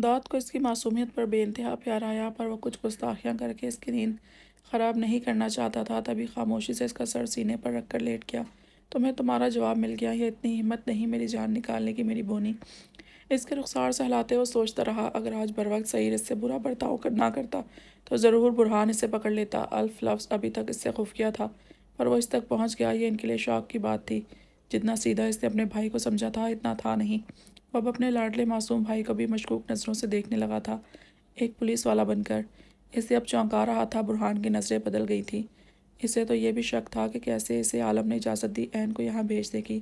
داؤد کو اس کی معصومیت پر بے انتہا پیار آیا، پر وہ کچھ گستاخیاں کر کے اس کی نیند خراب نہیں کرنا چاہتا تھا۔ تبھی خاموشی سے اس کا سر سینے پر رکھ کر لیٹ گیا۔ تمہیں تمہارا جواب مل گیا، یہ اتنی ہمت نہیں میری جان نکالنے کی میری بونی۔ اس کے رخسار سہلاتے وہ سوچتا رہا، اگر آج بروقت سعید اس سے برا برتاؤ نہ کرتا تو ضرور برہان اسے پکڑ لیتا۔ الف لفظ ابھی تک اس سے خفیہ تھا، پر وہ اس تک پہنچ گیا۔ یہ ان کے لیے شوق کی بات تھی۔ جتنا سیدھا اس نے اپنے بھائی کو سمجھا تھا اتنا تھا نہیں۔ وہ اب اپنے لاڈلے معصوم بھائی کو بھی مشکوک نظروں سے دیکھنے لگا تھا، ایک پولیس والا بن کر۔ اسے اب چونکا رہا تھا، برہان کی نظریں بدل گئی تھیں۔ اسے تو یہ بھی شک تھا کہ کیسے اسے عالم نے اجازت دی عین کو یہاں بھیج دے گی۔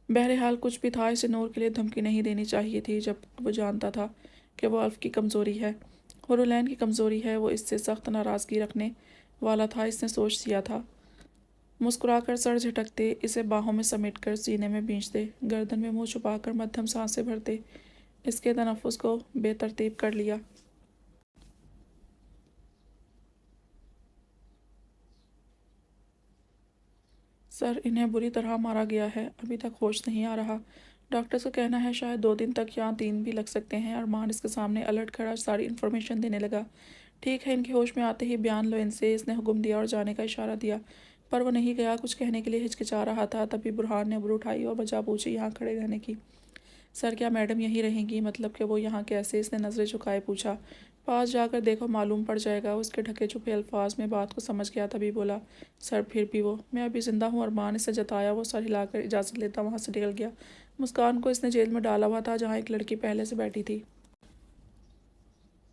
بہرحال کچھ بھی تھا، اسے نور کے لیے دھمکی نہیں دینی چاہیے تھی، جب وہ جانتا تھا کہ وہ الف کی کمزوری ہے، حورالعین کی کمزوری ہے۔ وہ اس سے سخت ناراضگی رکھنے والا تھا، اس نے سوچ لیا تھا۔ مسکرا کر سر جھٹکتے، اسے باہوں میں سمیٹ کر سینے میں بھینچتے، گردن میں منہ چھپا کر مدھم سانسیں بھرتے، اس کے تنفس کو بے ترتیب کر لیا۔ سر انہیں بری طرح مارا گیا ہے، ابھی تک ہوش نہیں آ رہا۔ ڈاکٹرز کا کہنا ہے شاید 2 دن تک یا 3 بھی لگ سکتے ہیں۔ ارمان اس کے سامنے الٹ کھڑا ساری انفارمیشن دینے لگا۔ ٹھیک ہے، ان کے ہوش میں آتے ہی بیان لو ان سے، اس نے حکم دیا اور جانے کا اشارہ دیا، پر وہ نہیں گیا۔ کچھ کہنے کے لیے ہچکچا رہا تھا، تبھی برہان نے ابرو اٹھائی اور وجہ پوچھی یہاں کھڑے رہنے کی۔ سر کیا میڈم یہیں رہیں گی؟ مطلب کہ وہ یہاں کیسے؟ اس نے نظریں جھکائے پوچھا۔ پاس جا کر دیکھو، معلوم پڑ جائے گا۔ اس کے ڈھکے چھپے الفاظ میں بات کو سمجھ گیا، تبھی بولا سر پھر بھی وہ میں ابھی زندہ ہوں ارمان، اس سے جتایا۔ وہ سر ہلا کر اجازت لیتا وہاں سے نکل گیا۔ مسکان کو اس نے جیل میں ڈالا ہوا تھا، جہاں ایک لڑکی پہلے سے بیٹھی تھی۔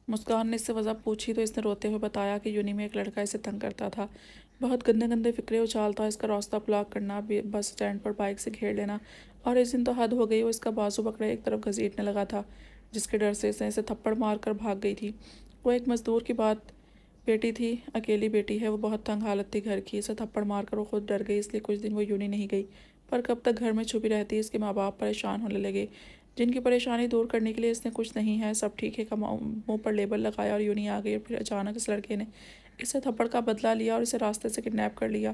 مسکان نے اس سے وجہ پوچھی تو اس نے روتے ہوئے بتایا کہ یونی میں ایک لڑکا اسے تنگ کرتا تھا، بہت گندے گندے فکرے اچھالتا، اس کا راستہ بلاک کرنا، بس سٹینڈ پر بائک سے گھیر لینا، اور اس دن تو حد ہو گئی، وہ اس کا بازو پکڑے ایک طرف گھسیٹنے لگا تھا، جس کے ڈر سے اس نے اسے تھپڑ مار کر بھاگ گئی تھی۔ وہ ایک مزدور کی بات بیٹی تھی، اکیلی بیٹی ہے، وہ بہت تنگ حالت تھی گھر کی، اسے تھپڑ مار کر وہ خود ڈر گئی، اس لیے کچھ دن وہ یونی نہیں گئی۔ پر کب تک گھر میں چھپی رہتی؟ اس کے ماں باپ پریشان ہونے لگے، جن کی پریشانی دور کرنے کے لیے اس نے کچھ نہیں ہے سب ٹھیک ہے کا منہ پر لیبل لگایا اور یونی آ گئی۔ اور پھر اچانک اس لڑکے نے اس سے تھپڑ کا بدلہ لیا اور اسے راستے سے کڈنیپ کر لیا۔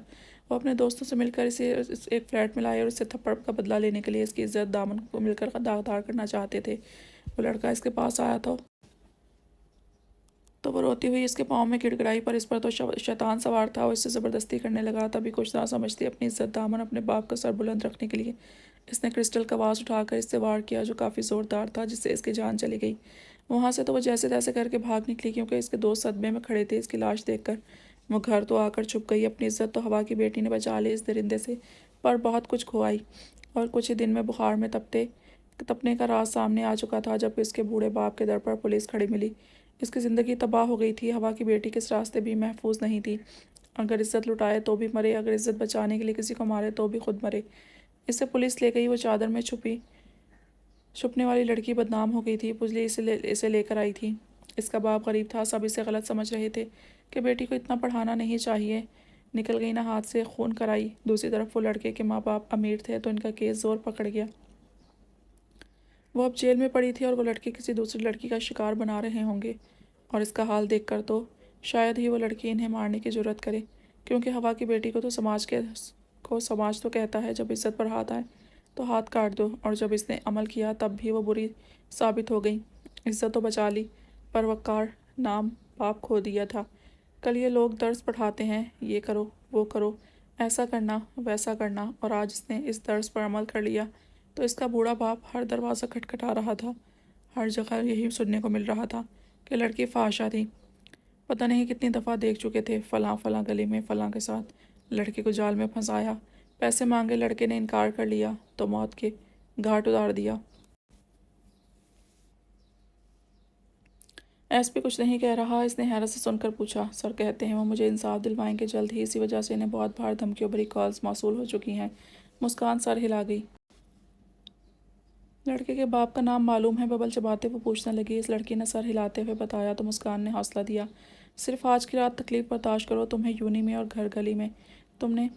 وہ اپنے دوستوں سے مل کر اسے ایک فلیٹ میں لائے اور اس سے تھپڑ کا بدلہ لینے کے لیے اس کی عزت دامن کو مل کر داغدار کرنا چاہتے تھے۔ وہ لڑکا اس کے پاس آیا تو وہ روتی ہوئی اس کے پاؤں میں گڑ گڑائی، پر اس پر تو شیطان سوار تھا، وہ اس سے زبردستی کرنے لگا۔ تبھی کچھ نہ سمجھتی اپنی عزت دامن اپنے باپ کا سر بلند رکھنے کے لیے اس نے کرسٹل کا واز اٹھا کر اس سے وار کیا، جو کافی زوردار تھا، جس سے اس کی جان چلی گئی۔ وہاں سے تو وہ جیسے تیسے کر کے بھاگ نکلی، کیونکہ اس کے دوست صدمے میں کھڑے تھے اس کی لاش دیکھ کر۔ وہ گھر تو آ کر چھپ گئی، اپنی عزت تو ہوا کی بیٹی نے بچا لی اس درندے سے، پر بہت کچھ کھوائی، اور کچھ ہی دن میں بخار میں تپنے کا راز سامنے آ چکا تھا، جب اس کے بوڑھے باپ کے در پر پولیس کھڑی ملی۔ اس کی زندگی تباہ ہو گئی تھی، ہوا کی بیٹی کس راستے بھی محفوظ نہیں تھی۔ اگر عزت لٹائے تو بھی مرے، اگر عزت بچانے کے لیے کسی کو مارے تو بھی خود مرے۔ اسے پولیس لے گئی، وہ چادر میں چھپنے والی لڑکی بدنام ہو گئی تھی، پولیس اسے لے کر آئی تھی۔ اس کا باپ غریب تھا، سب اسے غلط سمجھ رہے تھے کہ بیٹی کو اتنا پڑھانا نہیں چاہیے، نکل گئی نہ ہاتھ سے خون کرائی۔ دوسری طرف وہ لڑکے کے ماں باپ امیر تھے تو ان کا کیس زور پکڑ گیا۔ وہ اب جیل میں پڑی تھی اور وہ لڑکے کسی دوسری لڑکی کا شکار بنا رہے ہوں گے، اور اس کا حال دیکھ کر تو شاید ہی وہ لڑکی انہیں مارنے کی جرت کرے، کیونکہ ہوا کی بیٹی کو تو سماج تو کہتا ہے جب عزت پر ہاتھ آئے تو ہاتھ کاٹ دو، اور جب اس نے عمل کیا تب بھی وہ بری ثابت ہو گئی۔ عزت تو بچا لی، پر وقار نام باپ کھو دیا تھا۔ کل یہ لوگ درس پڑھاتے ہیں، یہ کرو وہ کرو، ایسا کرنا ویسا کرنا، اور آج اس نے اس درس پر عمل کر لیا تو اس کا بوڑھا باپ ہر دروازہ کھٹکھٹا رہا تھا، ہر جگہ یہی سننے کو مل رہا تھا کہ لڑکی فحاشہ تھی۔ پتہ نہیں کتنی دفعہ دیکھ چکے تھے، فلاں فلاں گلی میں فلاں کے ساتھ لڑکے کو جال میں پھنسایا، پیسے مانگے، لڑکے نے انکار کر لیا تو موت کے گھاٹ اتار دیا۔ ایس پی کچھ نہیں کہہ رہا، اس نے حیرت سے سن کر پوچھا۔ سر کہتے ہیں وہ مجھے انصاف دلوائیں گے جلد ہی، اسی وجہ سے انہیں بہت بار دھمکیوں بھری کالز موصول ہو چکی ہیں۔ مسکان سر ہلا گئی۔ لڑکے کے باپ کا نام معلوم ہے؟ ببل چباتے وہ پوچھنے لگی۔ اس لڑکی نے سر ہلاتے ہوئے بتایا تو مسکان نے حوصلہ دیا، صرف آج کی رات تکلیف برداشت کرو، تمہیں یونی میں اور گھر گلی میں تم نے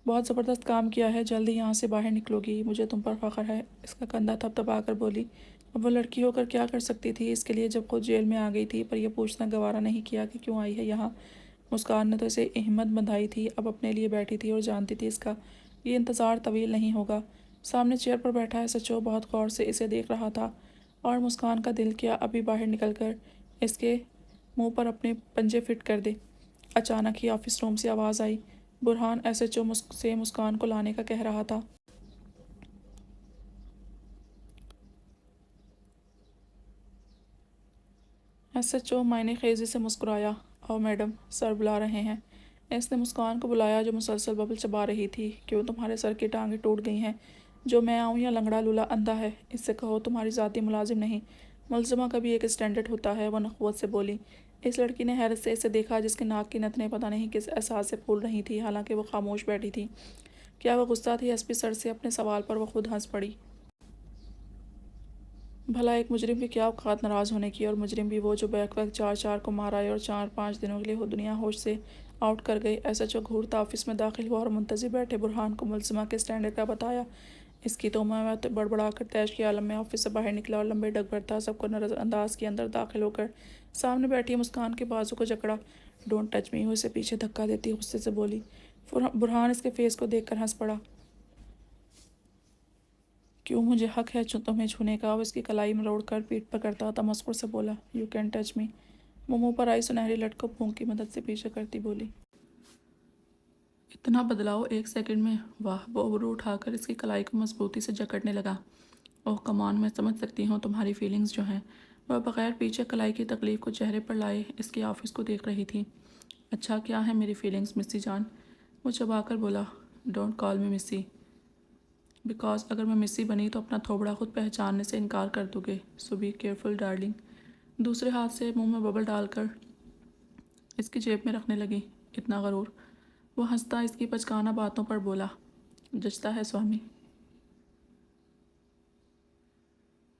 بہت زبردست کام کیا ہے، جلد ہی یہاں سے باہر نکلو گی، مجھے تم پر فخر ہے۔ اس کا کندھا تھپتھپا کر بولی۔ اب وہ لڑکی ہو کر کیا کر سکتی تھی اس کے لیے جب خود جیل میں آ گئی تھی، پر یہ پوچھنا گوارا نہیں کیا کہ کیوں آئی ہے یہاں۔ مسکان نے تو اسے ہمت بندھائی تھی، اب اپنے لیے بیٹھی تھی اور جانتی تھی اس کا یہ انتظار طویل نہیں ہوگا۔ سامنے چیئر پر بیٹھا ہے سچو بہت غور سے اسے دیکھ رہا تھا، اور مسکان کا دل کیا ابھی باہر نکل کر اس کے منہ پر اپنے پنجے فٹ کر دے۔ اچانک ہی آفس روم سے آواز آئی۔ برہان ایس ایچ او سے مسکان کو لانے کا کہہ رہا تھا۔ ایس ایچ او معنی خیزی سے مسکرایا۔ آؤ میڈم، سر بلا رہے ہیں۔ اس نے مسکان کو بلایا جو مسلسل ببل چبا رہی تھی۔ کیوں تمہارے سر کی ٹانگیں ٹوٹ گئی ہیں؟ جو میں آؤں یا لنگڑا لولا اندھا ہے؟ اس سے کہو تمہاری ذاتی ملازم نہیں، ملزمہ کا بھی ایک اسٹینڈرڈ ہوتا ہے، وہ نخوت سے بولی۔ اس لڑکی نے حیرت سے اسے دیکھا جس کے ناک کی نتنیں پتہ نہیں کس احساس سے پھول رہی تھی، حالانکہ وہ خاموش بیٹھی تھی۔ کیا وہ غصہ تھی؟ ایس پی سر سے اپنے سوال پر وہ خود ہنس پڑی۔ بھلا ایک مجرم کی کیا اوقات ناراض ہونے کی، اور مجرم بھی وہ جو بیک وقت چار چار کو مار آئے اور 4-5 دنوں کے لیے دنیا ہوش سے آؤٹ کر گئے۔ ایس ایچ او گھورتا آفس میں داخل ہوا اور منتظر بیٹھے برہان کو ملزمہ کے اسٹینڈرڈ کا بتایا۔ اس کی تو میں بڑبڑا کر تیش کے عالم میں آفس سے باہر نکلا اور لمبے ڈگ بھرتا سب کو نظر انداز کے اندر داخل ہو کر سامنے بیٹھی مسکان کے بازو کو جکڑا۔ ڈونٹ ٹچ می، وہ اسے پیچھے دھکا دیتی غصے سے بولی۔ برہان اس کے فیس کو دیکھ کر ہنس پڑا۔ کیوں مجھے حق ہے تمہیں چھونے کا؟ وہ اس کی کلائی مروڑ کر پیٹھ پکڑتا تمسخر سے بولا۔ یو کین ٹچ می، وہ منہ پر آئی سنہری لٹ کو پھونک کی مدد سے پیچھے کرتی بولی۔ اتنا بدلاؤ ایک سیکنڈ میں؟ واہ! وہ ابرو اٹھا کر اس کی کلائی کو مضبوطی سے جکڑنے لگا۔ اوہ کمان، میں سمجھ سکتی ہوں تمہاری فیلنگز جو ہیں۔ وہ بغیر پیچھے کلائی کی تکلیف کو چہرے پر لائے اس کے آفس کو دیکھ رہی تھی۔ اچھا کیا ہے میری فیلنگز مسی جان؟ وہ چبا کر بولا۔ ڈونٹ کال می مسی، بیکاز اگر میں مسی بنی تو اپنا تھوبڑا خود پہچاننے سے انکار کر دو گے، سو بی کیئرفل ڈارلنگ۔ دوسرے ہاتھ سے منہ میں ببل ڈال کر اس کی جیب میں رکھنے لگی۔ اتنا غرور؟ وہ ہنستا اس کی بچکانہ باتوں پر بولا۔ جچتا ہے سوامی؟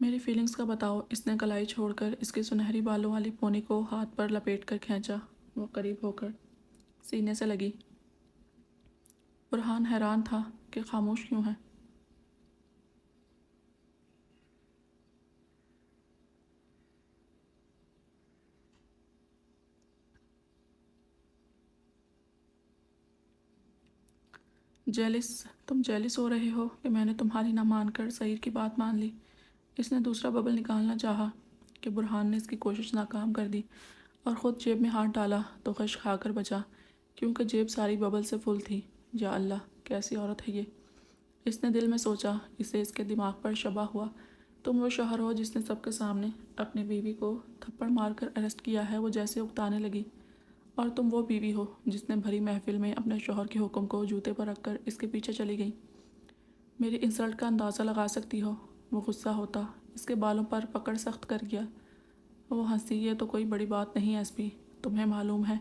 میری فیلنگز کا بتاؤ۔ اس نے کلائی چھوڑ کر اس کی سنہری بالوں والی پونی کو ہاتھ پر لپیٹ کر کھینچا۔ وہ قریب ہو کر سینے سے لگی۔ برہان حیران تھا کہ خاموش کیوں ہے۔ تم جیلس ہو رہے ہو کہ میں نے تمہاری نہ مان کر سعید کی بات مان لی۔ اس نے دوسرا ببل نکالنا چاہا کہ برہان نے اس کی کوشش ناکام کر دی اور خود جیب میں ہاتھ ڈالا تو غش کھا کر بچا، کیونکہ جیب ساری ببل سے فل تھی۔ یا اللہ، کیسی عورت ہے یہ! اس نے دل میں سوچا۔ اسے اس کے دماغ پر شبہ ہوا۔ تم وہ شوہر ہو جس نے سب کے سامنے اپنی بیوی کو تھپڑ مار کر اریسٹ کیا ہے، وہ جیسے اکتانے لگی۔ اور تم وہ بیوی ہو جس نے بھری محفل میں اپنے شوہر کے حکم کو جوتے پر رکھ کر اس کے پیچھے چلی گئی۔ میری انسلٹ کا اندازہ لگا سکتی ہو؟ وہ غصہ ہوتا اس کے بالوں پر پکڑ سخت کر گیا۔ وہ ہنسی۔ یہ تو کوئی بڑی بات نہیں ایس پی، تمہیں معلوم ہے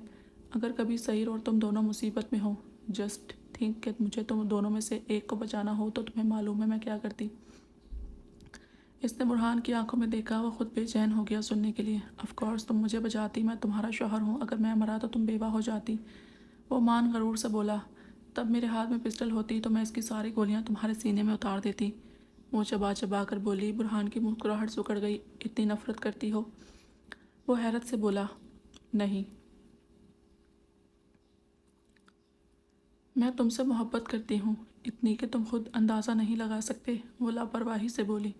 اگر کبھی سعید اور تم دونوں مصیبت میں ہو، جسٹ تھنک کہ مجھے تم دونوں میں سے ایک کو بچانا ہو تو تمہیں معلوم ہے میں کیا کرتی۔ اس نے برہان کی آنکھوں میں دیکھا۔ وہ خود بے چین ہو گیا سننے کے لیے۔ آف کورس تم مجھے بچاتی، میں تمہارا شوہر ہوں، اگر میں مرا تو تم بیوہ ہو جاتی۔ وہ مان غرور سے بولا۔ تب میرے ہاتھ میں پسٹل ہوتی تو میں اس کی ساری گولیاں تمہارے سینے میں اتار دیتی۔ وہ چبا چبا کر بولی۔ برہان کی مسکراہٹ سکڑ گئی۔ اتنی نفرت کرتی ہو؟ وہ حیرت سے بولا۔ نہیں، میں تم سے محبت کرتی ہوں، اتنی کہ تم خود اندازہ نہیں لگا سکتے۔ وہ لاپرواہی سے بولی۔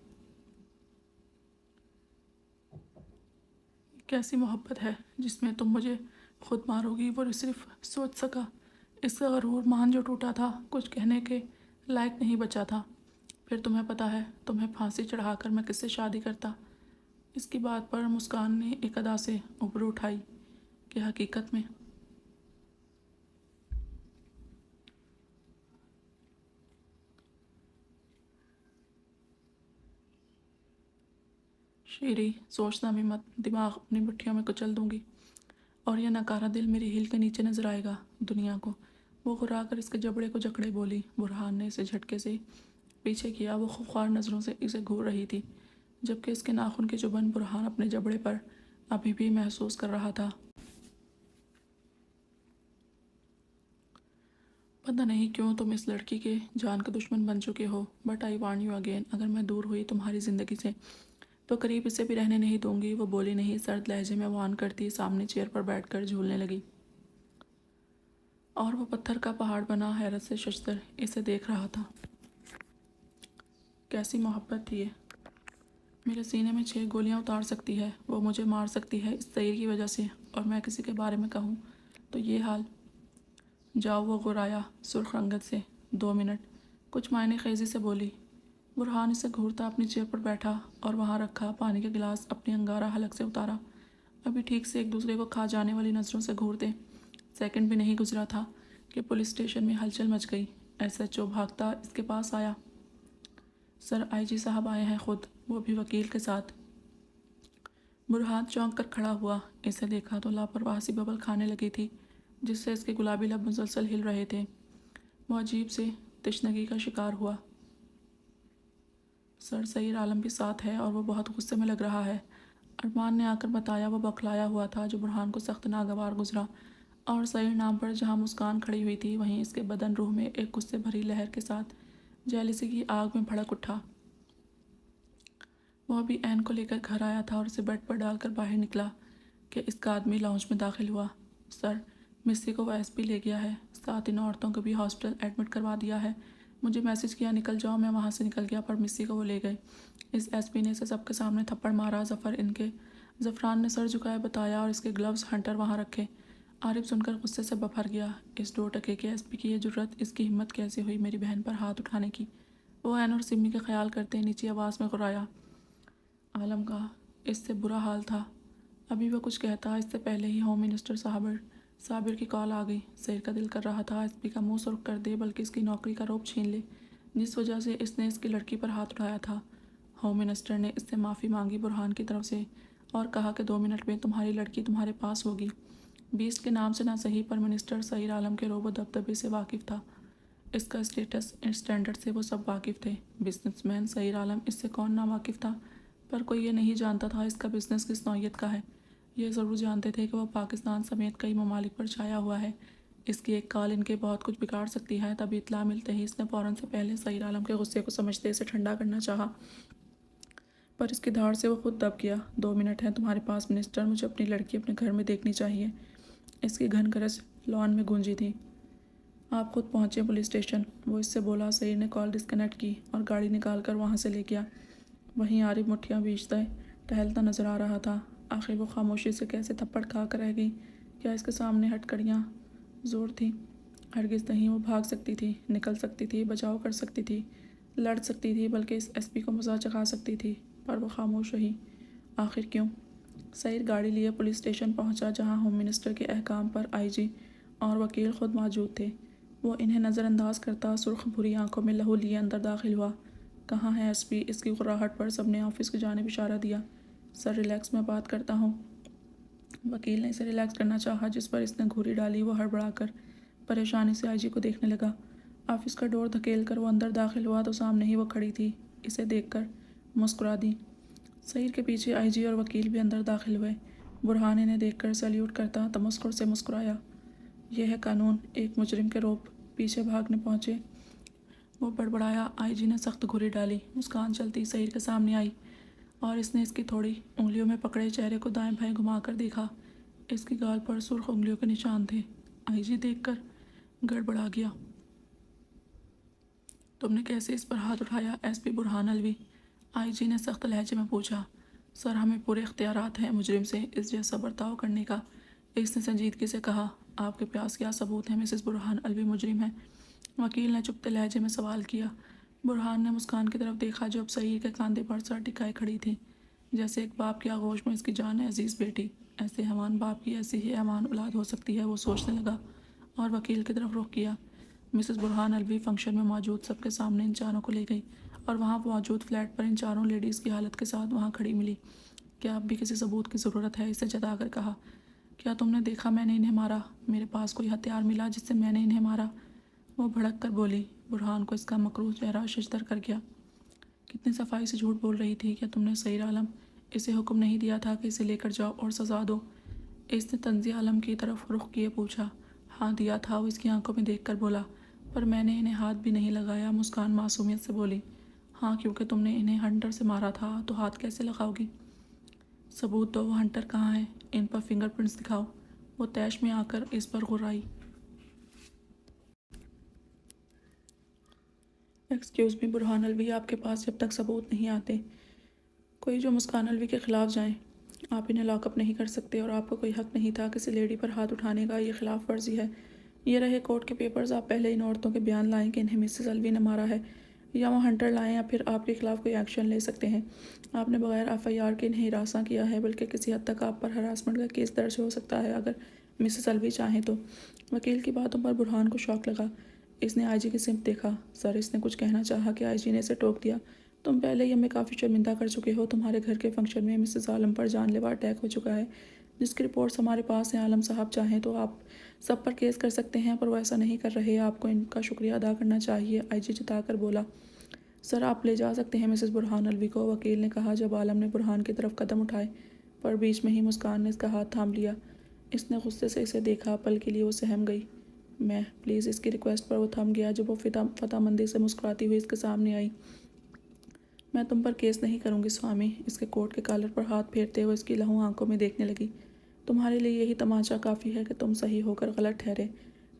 کیسی محبت ہے جس میں تم مجھے خود مارو گی؟ وہ صرف سوچ سکا۔ اس کا غرور مان جو ٹوٹا تھا، کچھ کہنے کے لائق نہیں بچا تھا۔ پھر تمہیں پتہ ہے تمہیں پھانسی چڑھا کر میں کس سے شادی کرتا؟ اس کی بات پر مسکان نے ایک ادا سے ابرو اٹھائی کہ حقیقت میں شیری، سوچنا بھی مت، دماغ اپنی مٹھیوں میں کچل دوں گی اور یہ ناکارہ دل میری ہیل کے نیچے نظر آئے گا دنیا کو۔ وہ گھرا کر اس کے جبڑے کو جکڑے بولی۔ برہان نے اسے جھٹکے سے پیچھے کیا۔ وہ خوار نظروں سے اسے گھور رہی تھی، جبکہ اس کے ناخن کی چبھن برہان اپنے جبڑے پر ابھی بھی محسوس کر رہا تھا۔ پتہ نہیں کیوں تم اس لڑکی کے جان کے دشمن بن چکے ہو، but I warn you again, اگر میں دور ہوئی تمہاری زندگی سے تو قریب اسے بھی رہنے نہیں دوں گی۔ وہ بولی نہیں، سرد لہجے میں وان کرتی سامنے چیئر پر بیٹھ کر جھولنے لگی۔ اور وہ پتھر کا پہاڑ بنا حیرت سے ششدر اسے دیکھ رہا تھا۔ کیسی محبت تھی یہ! میرے سینے میں 6 گولیاں اتار سکتی ہے، وہ مجھے مار سکتی ہے اس سعید کی وجہ سے، اور میں کسی کے بارے میں کہوں تو یہ حال۔ جاؤ، وہ غرایا سرخ رنگت سے۔ 2 منٹ، کچھ معنی خیزی سے بولی۔ برہان اسے گھورتا اپنی چیئر پر بیٹھا اور وہاں رکھا پانی کا گلاس اپنی انگارہ حلق سے اتارا۔ ابھی ٹھیک سے ایک دوسرے کو کھا جانے والی نظروں سے گھورتے۔ سیکنڈ بھی نہیں گزرا تھا کہ پولیس اسٹیشن میں ہلچل مچ گئی۔ ایس ایچ او بھاگتا اس کے پاس آیا۔ سر، آئی جی صاحب آئے ہیں خود، وہ بھی وکیل کے ساتھ۔ برہان چونک کر کھڑا ہوا۔ اسے دیکھا تو لاپرواہ سی ببل کھانے لگی تھی جس سے اس کے گلابی لب مسلسل ہل رہے تھے۔ وہ عجیب سے تشنگی کا شکار ہوا۔ سر، سعید عالم بھی ساتھ ہے اور وہ بہت غصے میں لگ رہا ہے، ارمان نے آ کر بتایا۔ وہ بکلایا ہوا تھا جو برہان کو سخت ناگوار گزرا، اور سعید نام پر جہاں مسکان کھڑی ہوئی تھی وہیں اس کے بدن روح میں ایک غصے بھری لہر کے ساتھ جیلسی کی آگ میں بھڑک اٹھا۔ وہ ابھی عین کو لے کر گھر آیا تھا اور اسے بیڈ پر ڈال کر باہر نکلا کہ اس کا آدمی لاؤنج میں داخل ہوا۔ سر، مسی کو وہ ایس پی لے گیا ہے، ساتھ ان عورتوں کو بھی ہاسپٹل ایڈمٹ کروا دیا ہے۔ مجھے میسج کیا نکل جاؤ، میں وہاں سے نکل گیا پر مسی کو وہ لے گئے۔ اس ایس پی نے اسے سب کے سامنے تھپڑ مارا۔ زفران نے سر جھکائے بتایا اور اس کے گلوز ہنٹر وہاں رکھے۔ عارف سن کر غصے سے ببھر گیا۔ اس 2 کے ایس پی کی یہ جرأت، اس کی ہمت کیسے ہوئی میری بہن پر ہاتھ اٹھانے کی؟ وہ عین اور سمی کا خیال کرتے نیچی آواز میں غرایا۔ عالم کا اس سے برا حال تھا۔ ابھی وہ کچھ کہتا اس سے پہلے ہی ہوم منسٹر صابر کی کال آ گئی۔ سیر کا دل کر رہا تھا ایس پی کا منہ سرخ کر دے، بلکہ اس کی نوکری کا رعب چھین لے جس وجہ سے اس نے اس کی لڑکی پر ہاتھ اٹھایا تھا۔ ہوم منسٹر نے اس سے معافی مانگی برہان کی طرف سے، اور کہا کہ 2 منٹ میں تمہاری لڑکی تمہارے پاس ہوگی۔ بیسٹ کے نام سے نہ صحیح پر منسٹر سعید عالم کے روب و دبدبے سے واقف تھا۔ اس کا اسٹینڈرڈ سے وہ سب واقف تھے۔ بزنس مین سعید عالم، اس سے کون نا واقف تھا؟ پر کوئی یہ نہیں جانتا تھا اس کا بزنس کس نوعیت کا ہے۔ یہ ضرور جانتے تھے کہ وہ پاکستان سمیت کئی ممالک پر چھایا ہوا ہے۔ اس کی ایک کال ان کے بہت کچھ بگاڑ سکتی ہے۔ تبھی اطلاع ملتے ہی اس نے فوراً سے پہلے سعید عالم کے غصے کو سمجھتے اسے ٹھنڈا کرنا چاہا، پر اس کی دھاڑ سے وہ خود دب گیا۔ 2 منٹ ہیں تمہارے پاس منسٹر، مجھے اپنی لڑکی اپنے گھر میں دیکھنی چاہیے۔ اس کی گھن گرج لان میں گونجی تھی۔ آپ خود پہنچے پولیس اسٹیشن، وہ اس سے بولا۔ سعید نے کال ڈسکنیکٹ کی اور گاڑی نکال کر وہاں سے لے گیا۔ وہیں عارف مٹھیاں بیچتا ٹہلتا نظر آ رہا تھا۔ آخر وہ خاموشی سے کیسے تھپڑ کھا کر رہ گئی؟ کیا اس کے سامنے ہٹ کڑیاں زور تھی؟ ہرگز نہیں۔ وہ بھاگ سکتی تھی، نکل سکتی تھی، بچاؤ کر سکتی تھی، لڑ سکتی تھی، بلکہ اس ایس پی کو مزہ چکھا سکتی تھی، پر وہ خاموش رہی۔ آخر کیوں؟ سعید گاڑی لیے پولیس اسٹیشن پہنچا جہاں ہوم منسٹر کے احکام پر آئی جی اور وکیل خود موجود تھے۔ وہ انہیں نظر انداز کرتا سرخ بھری آنکھوں میں لہو لیے اندر داخل ہوا۔ کہاں ہے ایس پی؟ اس کی غراہٹ پر سب نے آفس کی جانب اشارہ دیا۔ سر ریلیکس، میں بات کرتا ہوں۔ وکیل نے اسے ریلیکس کرنا چاہا، جس پر اس نے گھوری ڈالی۔ وہ ہڑبڑا کر پریشانی سے آئی جی کو دیکھنے لگا۔ آفس کا ڈور دھکیل کر وہ اندر داخل ہوا تو سامنے ہی وہ کھڑی تھی۔ اسے دیکھ کر مسکرا دی۔ سعید کے پیچھے آئی جی اور وکیل بھی اندر داخل ہوئے۔ برہان انہیں دیکھ کر سیلیوٹ کرتا تمسخر سے مسکرایا۔ یہ ہے قانون، ایک مجرم کے روپ پیچھے بھاگنے پہنچے۔ وہ بڑبڑایا۔ آئی جی نے سخت گھوری ڈالی۔ مسکان چلتی سعید کے سامنے آئی اور اس نے اس کی تھوڑی انگلیوں میں پکڑے چہرے کو دائیں بائیں گھما کر دیکھا۔ اس کی گال پر سرخ انگلیوں کے نشان تھے۔ آئی جی دیکھ کر گڑبڑا گیا۔ تم نے کیسے اس پر ہاتھ اٹھایا ایس پی برہان الوی؟ آئی جی نے سخت لہجے میں پوچھا۔ سر، ہمیں پورے اختیارات ہیں مجرم سے اس جیسا برتاؤ کرنے کا، اس نے سنجیدگی سے کہا۔ آپ کے پاس کیا ثبوت ہیں مسز برہان الوی مجرم ہے؟ وکیل نے چپتے لہجے میں سوال کیا۔ برہان نے مسکان کی طرف دیکھا جو اب سعید کے کاندھے پر سر ٹکائے کھڑی تھی، جیسے ایک باپ کی آغوش میں اس کی جان عزیز بیٹی۔ ایسے حیوان باپ کی ایسی ہی حیوان اولاد ہو سکتی ہے، وہ سوچنے لگا اور وکیل کی طرف رخ کیا۔ مسز برہان الوی فنکشن میں موجود سب کے سامنے ان چاروں کو لے گئی اور وہاں موجود فلیٹ پر ان چاروں لیڈیز کی حالت کے ساتھ وہاں کھڑی ملی۔ کیا اب بھی کسی ثبوت کی ضرورت ہے؟ اسے جتا کر کہا۔ کیا تم نے دیکھا میں نے انہیں مارا؟ میرے پاس کوئی ہتھیار ملا جس سے میں نے انہیں مارا؟ وہ بھڑک کر بولی۔ برہان کو اس کا مکروہ چہرہ ششدر کر گیا۔ کتنی صفائی سے جھوٹ بول رہی تھی۔ کیا تم نے سعید عالم اسے حکم نہیں دیا تھا کہ اسے لے کر جاؤ اور سزا دو؟ اس نے تنزیہ عالم کی طرف رخ کیے پوچھا۔ ہاں دیا تھا، وہ اس کی آنکھوں میں دیکھ کر بولا، پر میں نے انہیں ہاتھ بھی نہیں لگایا۔ مسکان معصومیت سے بولی۔ ہاں، کیونکہ تم نے انہیں ہنٹر سے مارا تھا تو ہاتھ کیسے لگاؤ گی؟ ثبوت دو، وہ ہنٹر کہاں ہے؟ ان پر فنگر پرنٹس دکھاؤ۔ وہ تیش میں آ کر اس پر غرائی۔ ایکسکیوز می برہان الوی، آپ کے پاس جب تک ثبوت نہیں آتے کوئی جو مسکان الوی کے خلاف جائیں۔ آپ انہیں لاک اپ نہیں کر سکتے اور آپ کو کوئی حق نہیں تھا کسی لیڈی پر ہاتھ اٹھانے کا، یہ خلاف ورزی ہے۔ یہ رہے کورٹ کے پیپرز، آپ پہلے ان عورتوں کے بیان لائیں کہ انہیں مسز الوی نے مارا ہے، یا وہ ہنٹر لائیں یا پھر آپ کے خلاف کوئی ایکشن لے سکتے ہیں۔ آپ نے بغیر FIR کے انہیں ہراساں کیا ہے، بلکہ کسی حد تک آپ پر ہراسمنٹ کا کیس درج ہو سکتا ہے اگر مسز الوی چاہیں تو۔ وکیل کی باتوں پر برہان کو شوق لگا۔ اس نے IG کی سمت دیکھا۔ سر، اس نے کچھ کہنا چاہا کہ IG نے اسے ٹوک دیا۔ تم پہلے ہی ہمیں کافی شرمندہ کر چکے ہو۔ تمہارے گھر کے فنکشن میں مسز عالم پر جان لیوا اٹیک ہو چکا ہے، جس کی رپورٹس ہمارے پاس ہیں۔ عالم صاحب چاہیں تو آپ سب پر کیس کر سکتے ہیں، پر وہ ایسا نہیں کر رہے۔ آپ کو ان کا شکریہ ادا کرنا چاہیے۔ IG جتا کر بولا۔ سر، آپ لے جا سکتے ہیں مسز برہان الوی کو، وکیل نے کہا جب عالم نے برہان کی طرف قدم اٹھائے، پر بیچ میں ہی مسکان نے اس کا ہاتھ تھام لیا۔ اس نے غصے سے اسے دیکھا، پل کے لیے وہ سہم گئی۔ میں پلیز، اس کی ریکویسٹ پر وہ تھم گیا جب وہ فتح مندی سے مسکراتی ہوئی اس کے سامنے آئی۔ میں تم پر کیس نہیں کروں گی سوامی، اس کے کوٹ کے کالر پر ہاتھ پھیرتے ہوئے اس کی لہو آنکھوں میں دیکھنے لگی۔ تمہارے لیے یہی تماچا کافی ہے کہ تم صحیح ہو کر غلط ٹھہرے۔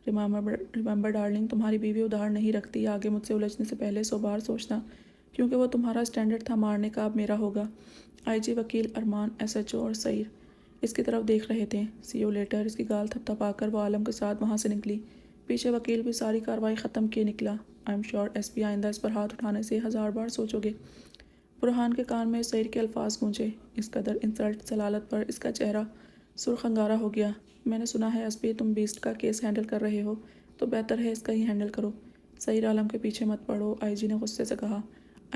ریممبر ڈارلنگ، تمہاری بیوی ادھار نہیں رکھتی۔ آگے مجھ سے الجھنے سے پہلے 100 بار سوچنا، کیونکہ وہ تمہارا سٹینڈرڈ تھا مارنے کا، اب میرا ہوگا۔ IG، وکیل، ارمان، SHO اور سعید اس کی طرف دیکھ رہے تھے۔ سی یو لیٹر، اس کی گال تھپ تھپا کر وہ عالم کے ساتھ وہاں سے نکلی۔ پیچھے وکیل بھی ساری کارروائی ختم کیے نکلا۔ آئی ایم شیور SP آئندہ اس پر ہاتھ اٹھانے سے 1000 بار سوچو گے۔ برہان کے کان میں سعید کے الفاظ گونجے۔ اس قدر انسلٹ ضلالت پر اس کا چہرہ سرخ انگارہ ہو گیا۔ میں نے سنا ہے SP تم بیسٹ کا کیس ہینڈل کر رہے ہو، تو بہتر ہے اس کا ہی ہینڈل کرو۔ سعید، عالم کے پیچھے مت پڑو، IG نے غصے سے کہا۔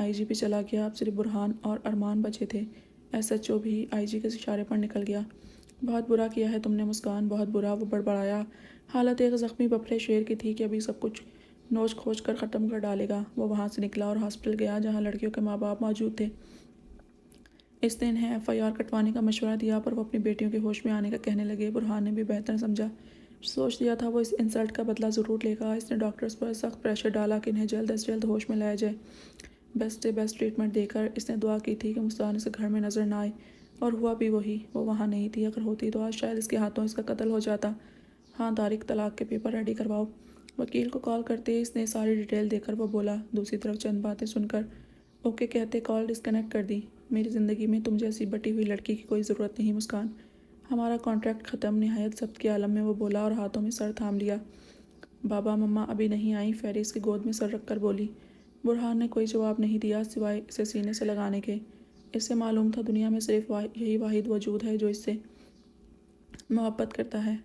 IG بھی چلا گیا، اب صرف برہان اور ارمان بچے تھے۔ SHO بھی IG کے اشارے پر نکل گیا۔ بہت برا کیا ہے تم نے مسکان، بہت برا، وہ بڑبڑایا۔ حالت ایک زخمی بپھڑے شیر کی تھی کہ ابھی سب کچھ نوچ کھوچ کر ختم کر ڈالے گا۔ وہ وہاں سے نکلا اور ہاسپٹل گیا جہاں لڑکیوں کے ماں باپ موجود تھے۔ اس نے انہیں FIR کٹوانے کا مشورہ دیا، پر وہ اپنی بیٹیوں کے ہوش میں آنے کا کہنے لگے۔ برہان نے بھی بہتر سمجھا، سوچ لیا تھا وہ اس انسلٹ کا بدلہ ضرور لے گا۔ اس نے ڈاکٹرز پر سخت پریشر ڈالا کہ انہیں جلد از جلد ہوش میں لایا جائے۔ بیسٹ سے بیسٹ ٹریٹمنٹ دے کر اس نے دعا کی تھی کہ مسکان اسے گھر میں نظر نہ آئے، اور ہوا بھی وہی۔ وہ وہاں نہیں تھی، اگر ہوتی تو آج شاید اس کے ہاتھوں اس کا قتل ہو جاتا۔ ہاں، طارق، طلاق کے پیپر ریڈی کرواؤ۔ وکیل کو کال کرتے اس نے ساری ڈیٹیل دے کر وہ بولا۔ دوسری طرف چند باتیں سن کر اوکے کہتے کال ڈسکنیکٹ کر دی۔ میری زندگی میں تم جیسی بٹی ہوئی لڑکی کی کوئی ضرورت نہیں مسکان، ہمارا کانٹریکٹ ختم۔ نہایت ضبط کے عالم میں وہ بولا اور ہاتھوں میں سر تھام لیا۔ بابا مما ابھی نہیں آئیں، فیری اس کی گود میں سر رکھ کر بولی۔ برہان نے کوئی جواب نہیں دیا سوائے اسے سینے سے لگانے کے۔ اس سے معلوم تھا دنیا میں صرف یہی واحد وجود ہے جو اس سے محبت کرتا ہے۔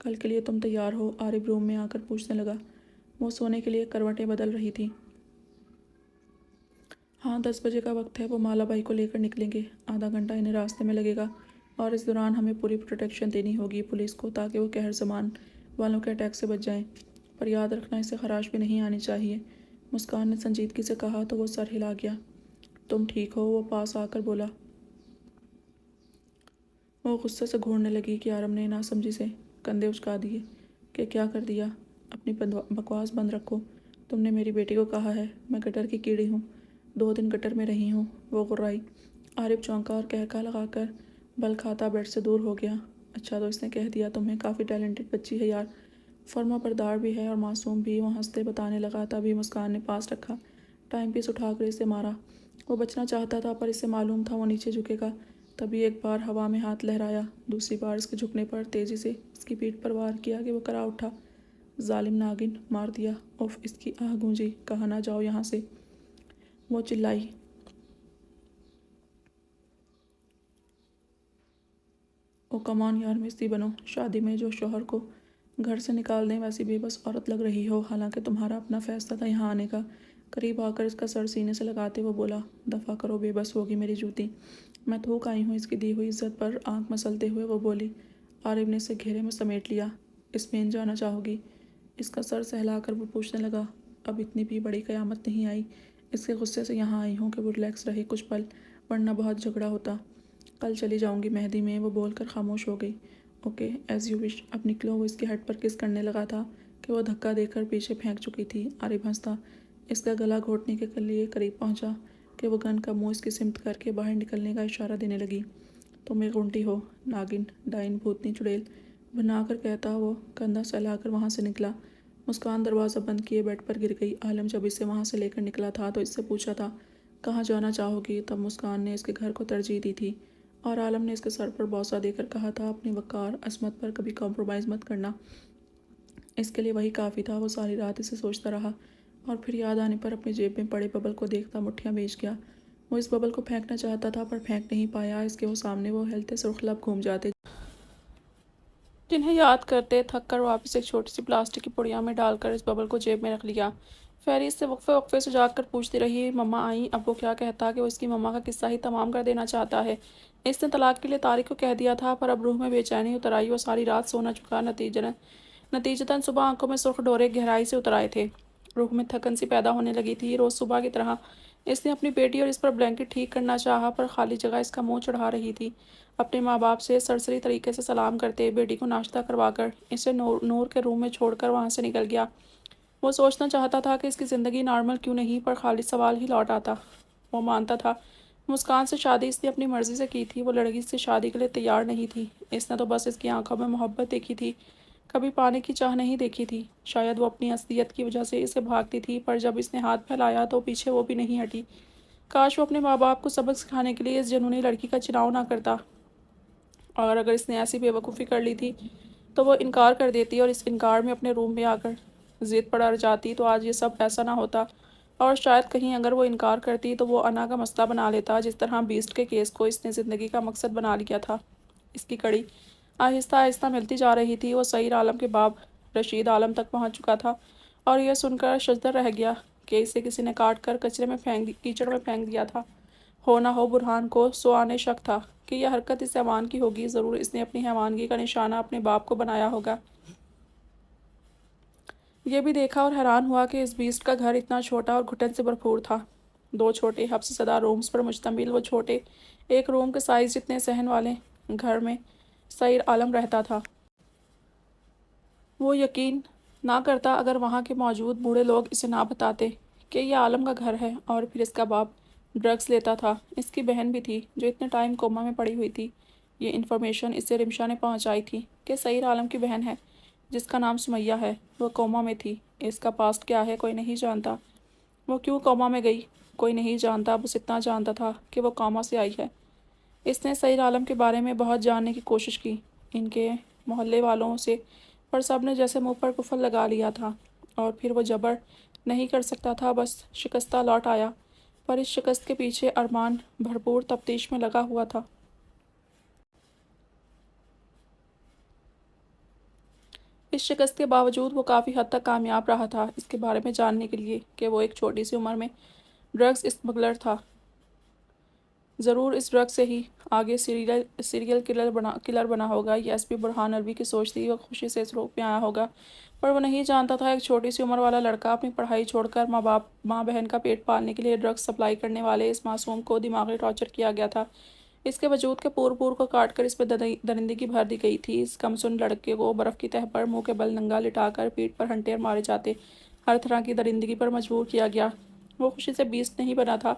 کل کے لیے تم تیار ہو؟ عارف روم میں آ کر پوچھنے لگا۔ وہ سونے کے لیے کروٹیں بدل رہی تھی۔ ہاں، 10 بجے کا وقت ہے۔ وہ مالا بائی کو لے کر نکلیں گے۔ آدھا گھنٹہ انہیں راستے میں لگے گا، اور اس دوران ہمیں پوری پروٹیکشن دینی ہوگی پولیس کو، تاکہ وہ قہر زمان والوں کے اٹیک سے بچ جائیں۔ پر یاد رکھنا، اسے خراش بھی نہیں آنی چاہیے۔ مسکان نے سنجیدگی سے کہا تو وہ سر ہلا گیا۔ تم ٹھیک ہو؟ وہ پاس آ کر بولا۔ وہ غصے سے گھورنے لگی کہ آرم نے ناسمجھی سے کندھے اچکا دیے کہ کیا کر دیا؟ اپنی بکواس بند رکھو۔ تم نے میری بیٹی کو کہا ہے میں گٹر کی کیڑی ہوں، 2 دن گٹر میں رہی ہوں۔ وہ غرائی۔ عارف چونکا اور کہکا لگا کر بل کھاتا بیڈ سے دور ہو گیا۔ اچھا تو اس نے کہہ دیا تمہیں؟ کافی ٹیلنٹڈ بچی ہے یار، فرما بردار بھی ہے اور معصوم بھی۔ وہ ہنستے بتانے لگا، تبھی مسکان نے پاس رکھا ٹائم پیس اٹھا کر اسے مارا۔ وہ بچنا چاہتا تھا، پر اسے معلوم تھا وہ نیچے جھکے گا۔ تبھی ایک بار ہوا میں ہاتھ لہرایا، دوسری بار اس کے جھکنے پر تیزی سے اس کی پیٹھ پر وار کیا کہ وہ کرا اٹھا۔ ظالم ناگن، مار دیا! اف! اس کی آہ گونجی۔ کہا نہ جاؤ یہاں سے! وہ چلائی۔ او کم آن یار، مستی بنو۔ شادی میں جو شوہر کو گھر سے نکال دیں ویسی بے بس عورت لگ رہی ہو، حالانکہ تمہارا اپنا فیصلہ تھا یہاں آنے کا۔ قریب آ کر اس کا سر سینے سے لگاتے وہ بولا، دفع کرو، بے بس ہوگی میری جوتی۔ میں تھوک آئی ہوں اس کی دی ہوئی عزت پر۔ آنکھ مسلتے ہوئے وہ بولی۔ عارف نے اسے گھیرے میں سمیٹ لیا۔ اسپین جانا چاہو گی؟ اس کا سر سہلا کر وہ پوچھنے لگا۔ اب اتنی بھی بڑی قیامت نہیں آئی، اس کے غصے سے یہاں آئی ہوں کہ وہ ریلیکس رہے کچھ پل، ورنہ بہت جھگڑا ہوتا۔ کل چلی جاؤں گی مہندی میں، وہ بول کر خاموش ہو گئی۔ اوکے، ایز یو وش، اب نکلو۔ وہ اس کے ہیڈ پر کس کرنے لگا تھا کہ وہ دھکا دے کر پیچھے پھینک چکی تھی۔ عارف ہنستا اس کا گلا گھونٹنے کے لیے قریب پہنچا کہ وہ گن کا منہ اس کی سمت کر کے باہر نکلنے کا اشارہ دینے لگی۔ تم ایک غنٹی ہو، ناگن، ڈائن، بھوتنی، چڑیل، بنا کر کہتا وہ کندھا سہلا کر وہاں سے نکلا۔ مسکان دروازہ بند کیے بیڈ پر گر گئی۔ عالم جب اسے وہاں سے لے کر نکلا تھا تو اس سے پوچھا تھا کہاں جانا چاہو گی؟ تب مسکان نے اس کے گھر کو ترجیح دی تھی اور عالم نے اس کے سر پر بوسہ دے کر کہا تھا اپنی وقار عصمت پر کبھی کمپرومائز مت کرنا۔ اس کے لیے وہی کافی تھا۔ وہ ساری رات اسے سوچتا رہا اور پھر یاد آنے پر اپنی جیب میں پڑے ببل کو دیکھتا مٹھیاں بیچ گیا۔ وہ اس ببل کو پھینکنا چاہتا تھا پر پھینک نہیں پایا۔ اس کے وہ سامنے وہ ہلتے سرخ لب گھوم جاتے جنہیں یاد کرتے تھک کر واپس ایک چھوٹی سی پلاسٹک کی پڑیاں میں ڈال کر اس ببل کو جیب میں رکھ لیا۔ فیری اس سے وقفے وقفے سے جاگ کر پوچھتی رہی مما آئیں؟ اب وہ کیا کہتا کہ وہ اس کی مما کا قصہ ہی تمام کر دینا چاہتا ہے۔ اس نے طلاق کے لیے طارق کو کہہ دیا تھا پر اب روح میں بے چینی اتر آئی۔ وہ ساری رات سو نہ چکا، نتیجتاً صبح آنکھوں میں سرخ ڈورے گہرائی سے اتر آئے تھے۔ روح میں تھکن سی پیدا ہونے لگی تھی۔ روز صبح کی طرح اس نے اپنی بیٹی اور اس پر بلینکٹ ٹھیک کرنا چاہا پر خالی جگہ اس کا منہ چڑھا رہی تھی۔ اپنے ماں باپ سے سرسری طریقے سے سلام کرتے بیٹی کو ناشتہ کروا کر اسے نور کے روم میں چھوڑ کر وہاں سے نکل گیا۔ وہ سوچنا چاہتا تھا کہ اس کی زندگی نارمل کیوں نہیں، پر خالی سوال ہی لوٹ آتا۔ وہ مانتا تھا مسکان سے شادی اس نے اپنی مرضی سے کی تھی۔ وہ لڑکی سے شادی کے لیے تیار نہیں تھی۔ اس نے تو بس اس کی آنکھوں میں محبت دیکھی تھی، کبھی پانے کی چاہ نہیں دیکھی تھی۔ شاید وہ اپنی اصلیت کی وجہ سے اسے بھاگتی تھی پر جب اس نے ہاتھ پھیلایا تو پیچھے وہ بھی نہیں ہٹی۔ کاش وہ اپنے ماں باپ کو سبق سکھانے کے لیے اس جنونی لڑکی کا چناؤ نہ کرتا، اور اگر اس نے ایسی بے وقوفی کر لی تھی تو وہ انکار کر دیتی اور اس انکار میں اپنے روم میں آ کر ضد پر اڑ جاتی تو آج یہ سب ایسا نہ ہوتا۔ اور شاید کہیں اگر وہ انکار کرتی تو وہ انا کا مسئلہ بنا لیتا، جس طرح بیسٹ کے کیس کو اس نے زندگی کا مقصد بنا لیا تھا۔ اس کی کڑی آہستہ آہستہ ملتی جا رہی تھی۔ وہ سعید عالم کے باپ رشید عالم تک پہنچ چکا تھا اور یہ سن کر شزدر رہ گیا کہ اسے کسی نے کاٹ کر کیچڑ میں پھینک دیا تھا۔ ہو نہ ہو برہان کو سو آنے شک تھا کہ یہ حرکت اس حیوان کی ہوگی۔ ضرور اس نے اپنی حیوانگی کا نشانہ اپنے باپ کو بنایا ہوگا۔ یہ بھی دیکھا اور حیران ہوا کہ اس بیسٹ کا گھر اتنا چھوٹا اور گھٹن سے بھرپور تھا۔ دو چھوٹے حبس زدہ رومز پر مشتمل وہ چھوٹے ایک روم کے سائز جتنے صحن والے گھر میں سعید عالم رہتا تھا۔ وہ یقین نہ کرتا اگر وہاں کے موجود بوڑھے لوگ اسے نہ بتاتے کہ یہ عالم کا گھر ہے اور پھر اس کا باپ ڈرگز لیتا تھا۔ اس کی بہن بھی تھی جو اتنے ٹائم کوما میں پڑی ہوئی تھی۔ یہ انفارمیشن اسے رمشا نے پہنچائی تھی کہ سعید عالم کی بہن ہے جس کا نام سمیہ ہے، وہ کوما میں تھی۔ اس کا پاسٹ کیا ہے کوئی نہیں جانتا، وہ کیوں کوما میں گئی کوئی نہیں جانتا، بس اتنا جانتا تھا کہ وہ کوما سے آئی ہے۔ اس نے سعید عالم کے بارے میں بہت جاننے کی کوشش کی ان کے محلے والوں سے، پر سب نے جیسے منہ پر قفل لگا لیا تھا اور پھر وہ جبر نہیں کر سکتا تھا، بس شکستہ لوٹ آیا۔ پر اس شکست کے پیچھے ارمان بھرپور تفتیش میں لگا ہوا تھا۔ اس شکست کے باوجود وہ کافی حد تک کامیاب رہا تھا اس کے بارے میں جاننے کے لیے کہ وہ ایک چھوٹی سی عمر میں ڈرگز اسمگلر تھا۔ ضرور اس ڈرگ سے ہی آگے سیریل کلر بنا ہوگا۔ یہ ایس پی برہان الوی کی سوچ تھی۔ وہ خوشی سے اس روپ میں آیا ہوگا پر وہ نہیں جانتا تھا ایک چھوٹی سی عمر والا لڑکا اپنی پڑھائی چھوڑ کر ماں بہن کا پیٹ پالنے کے لیے ڈرگز سپلائی کرنے والے اس معصوم کو دماغی ٹارچر کیا گیا تھا۔ اس کے وجود کے پور کو کاٹ کر اس پہ درندگی بھر دی گئی تھی۔ اس کمسن لڑکے کو برف کی تہہ پر منہ کے بل ننگا لٹا کر پیٹ پر ہنٹیر مارے جاتے، ہر طرح کی درندگی پر مجبور کیا گیا۔ وہ خوشی سے بیسٹ نہیں بنا تھا،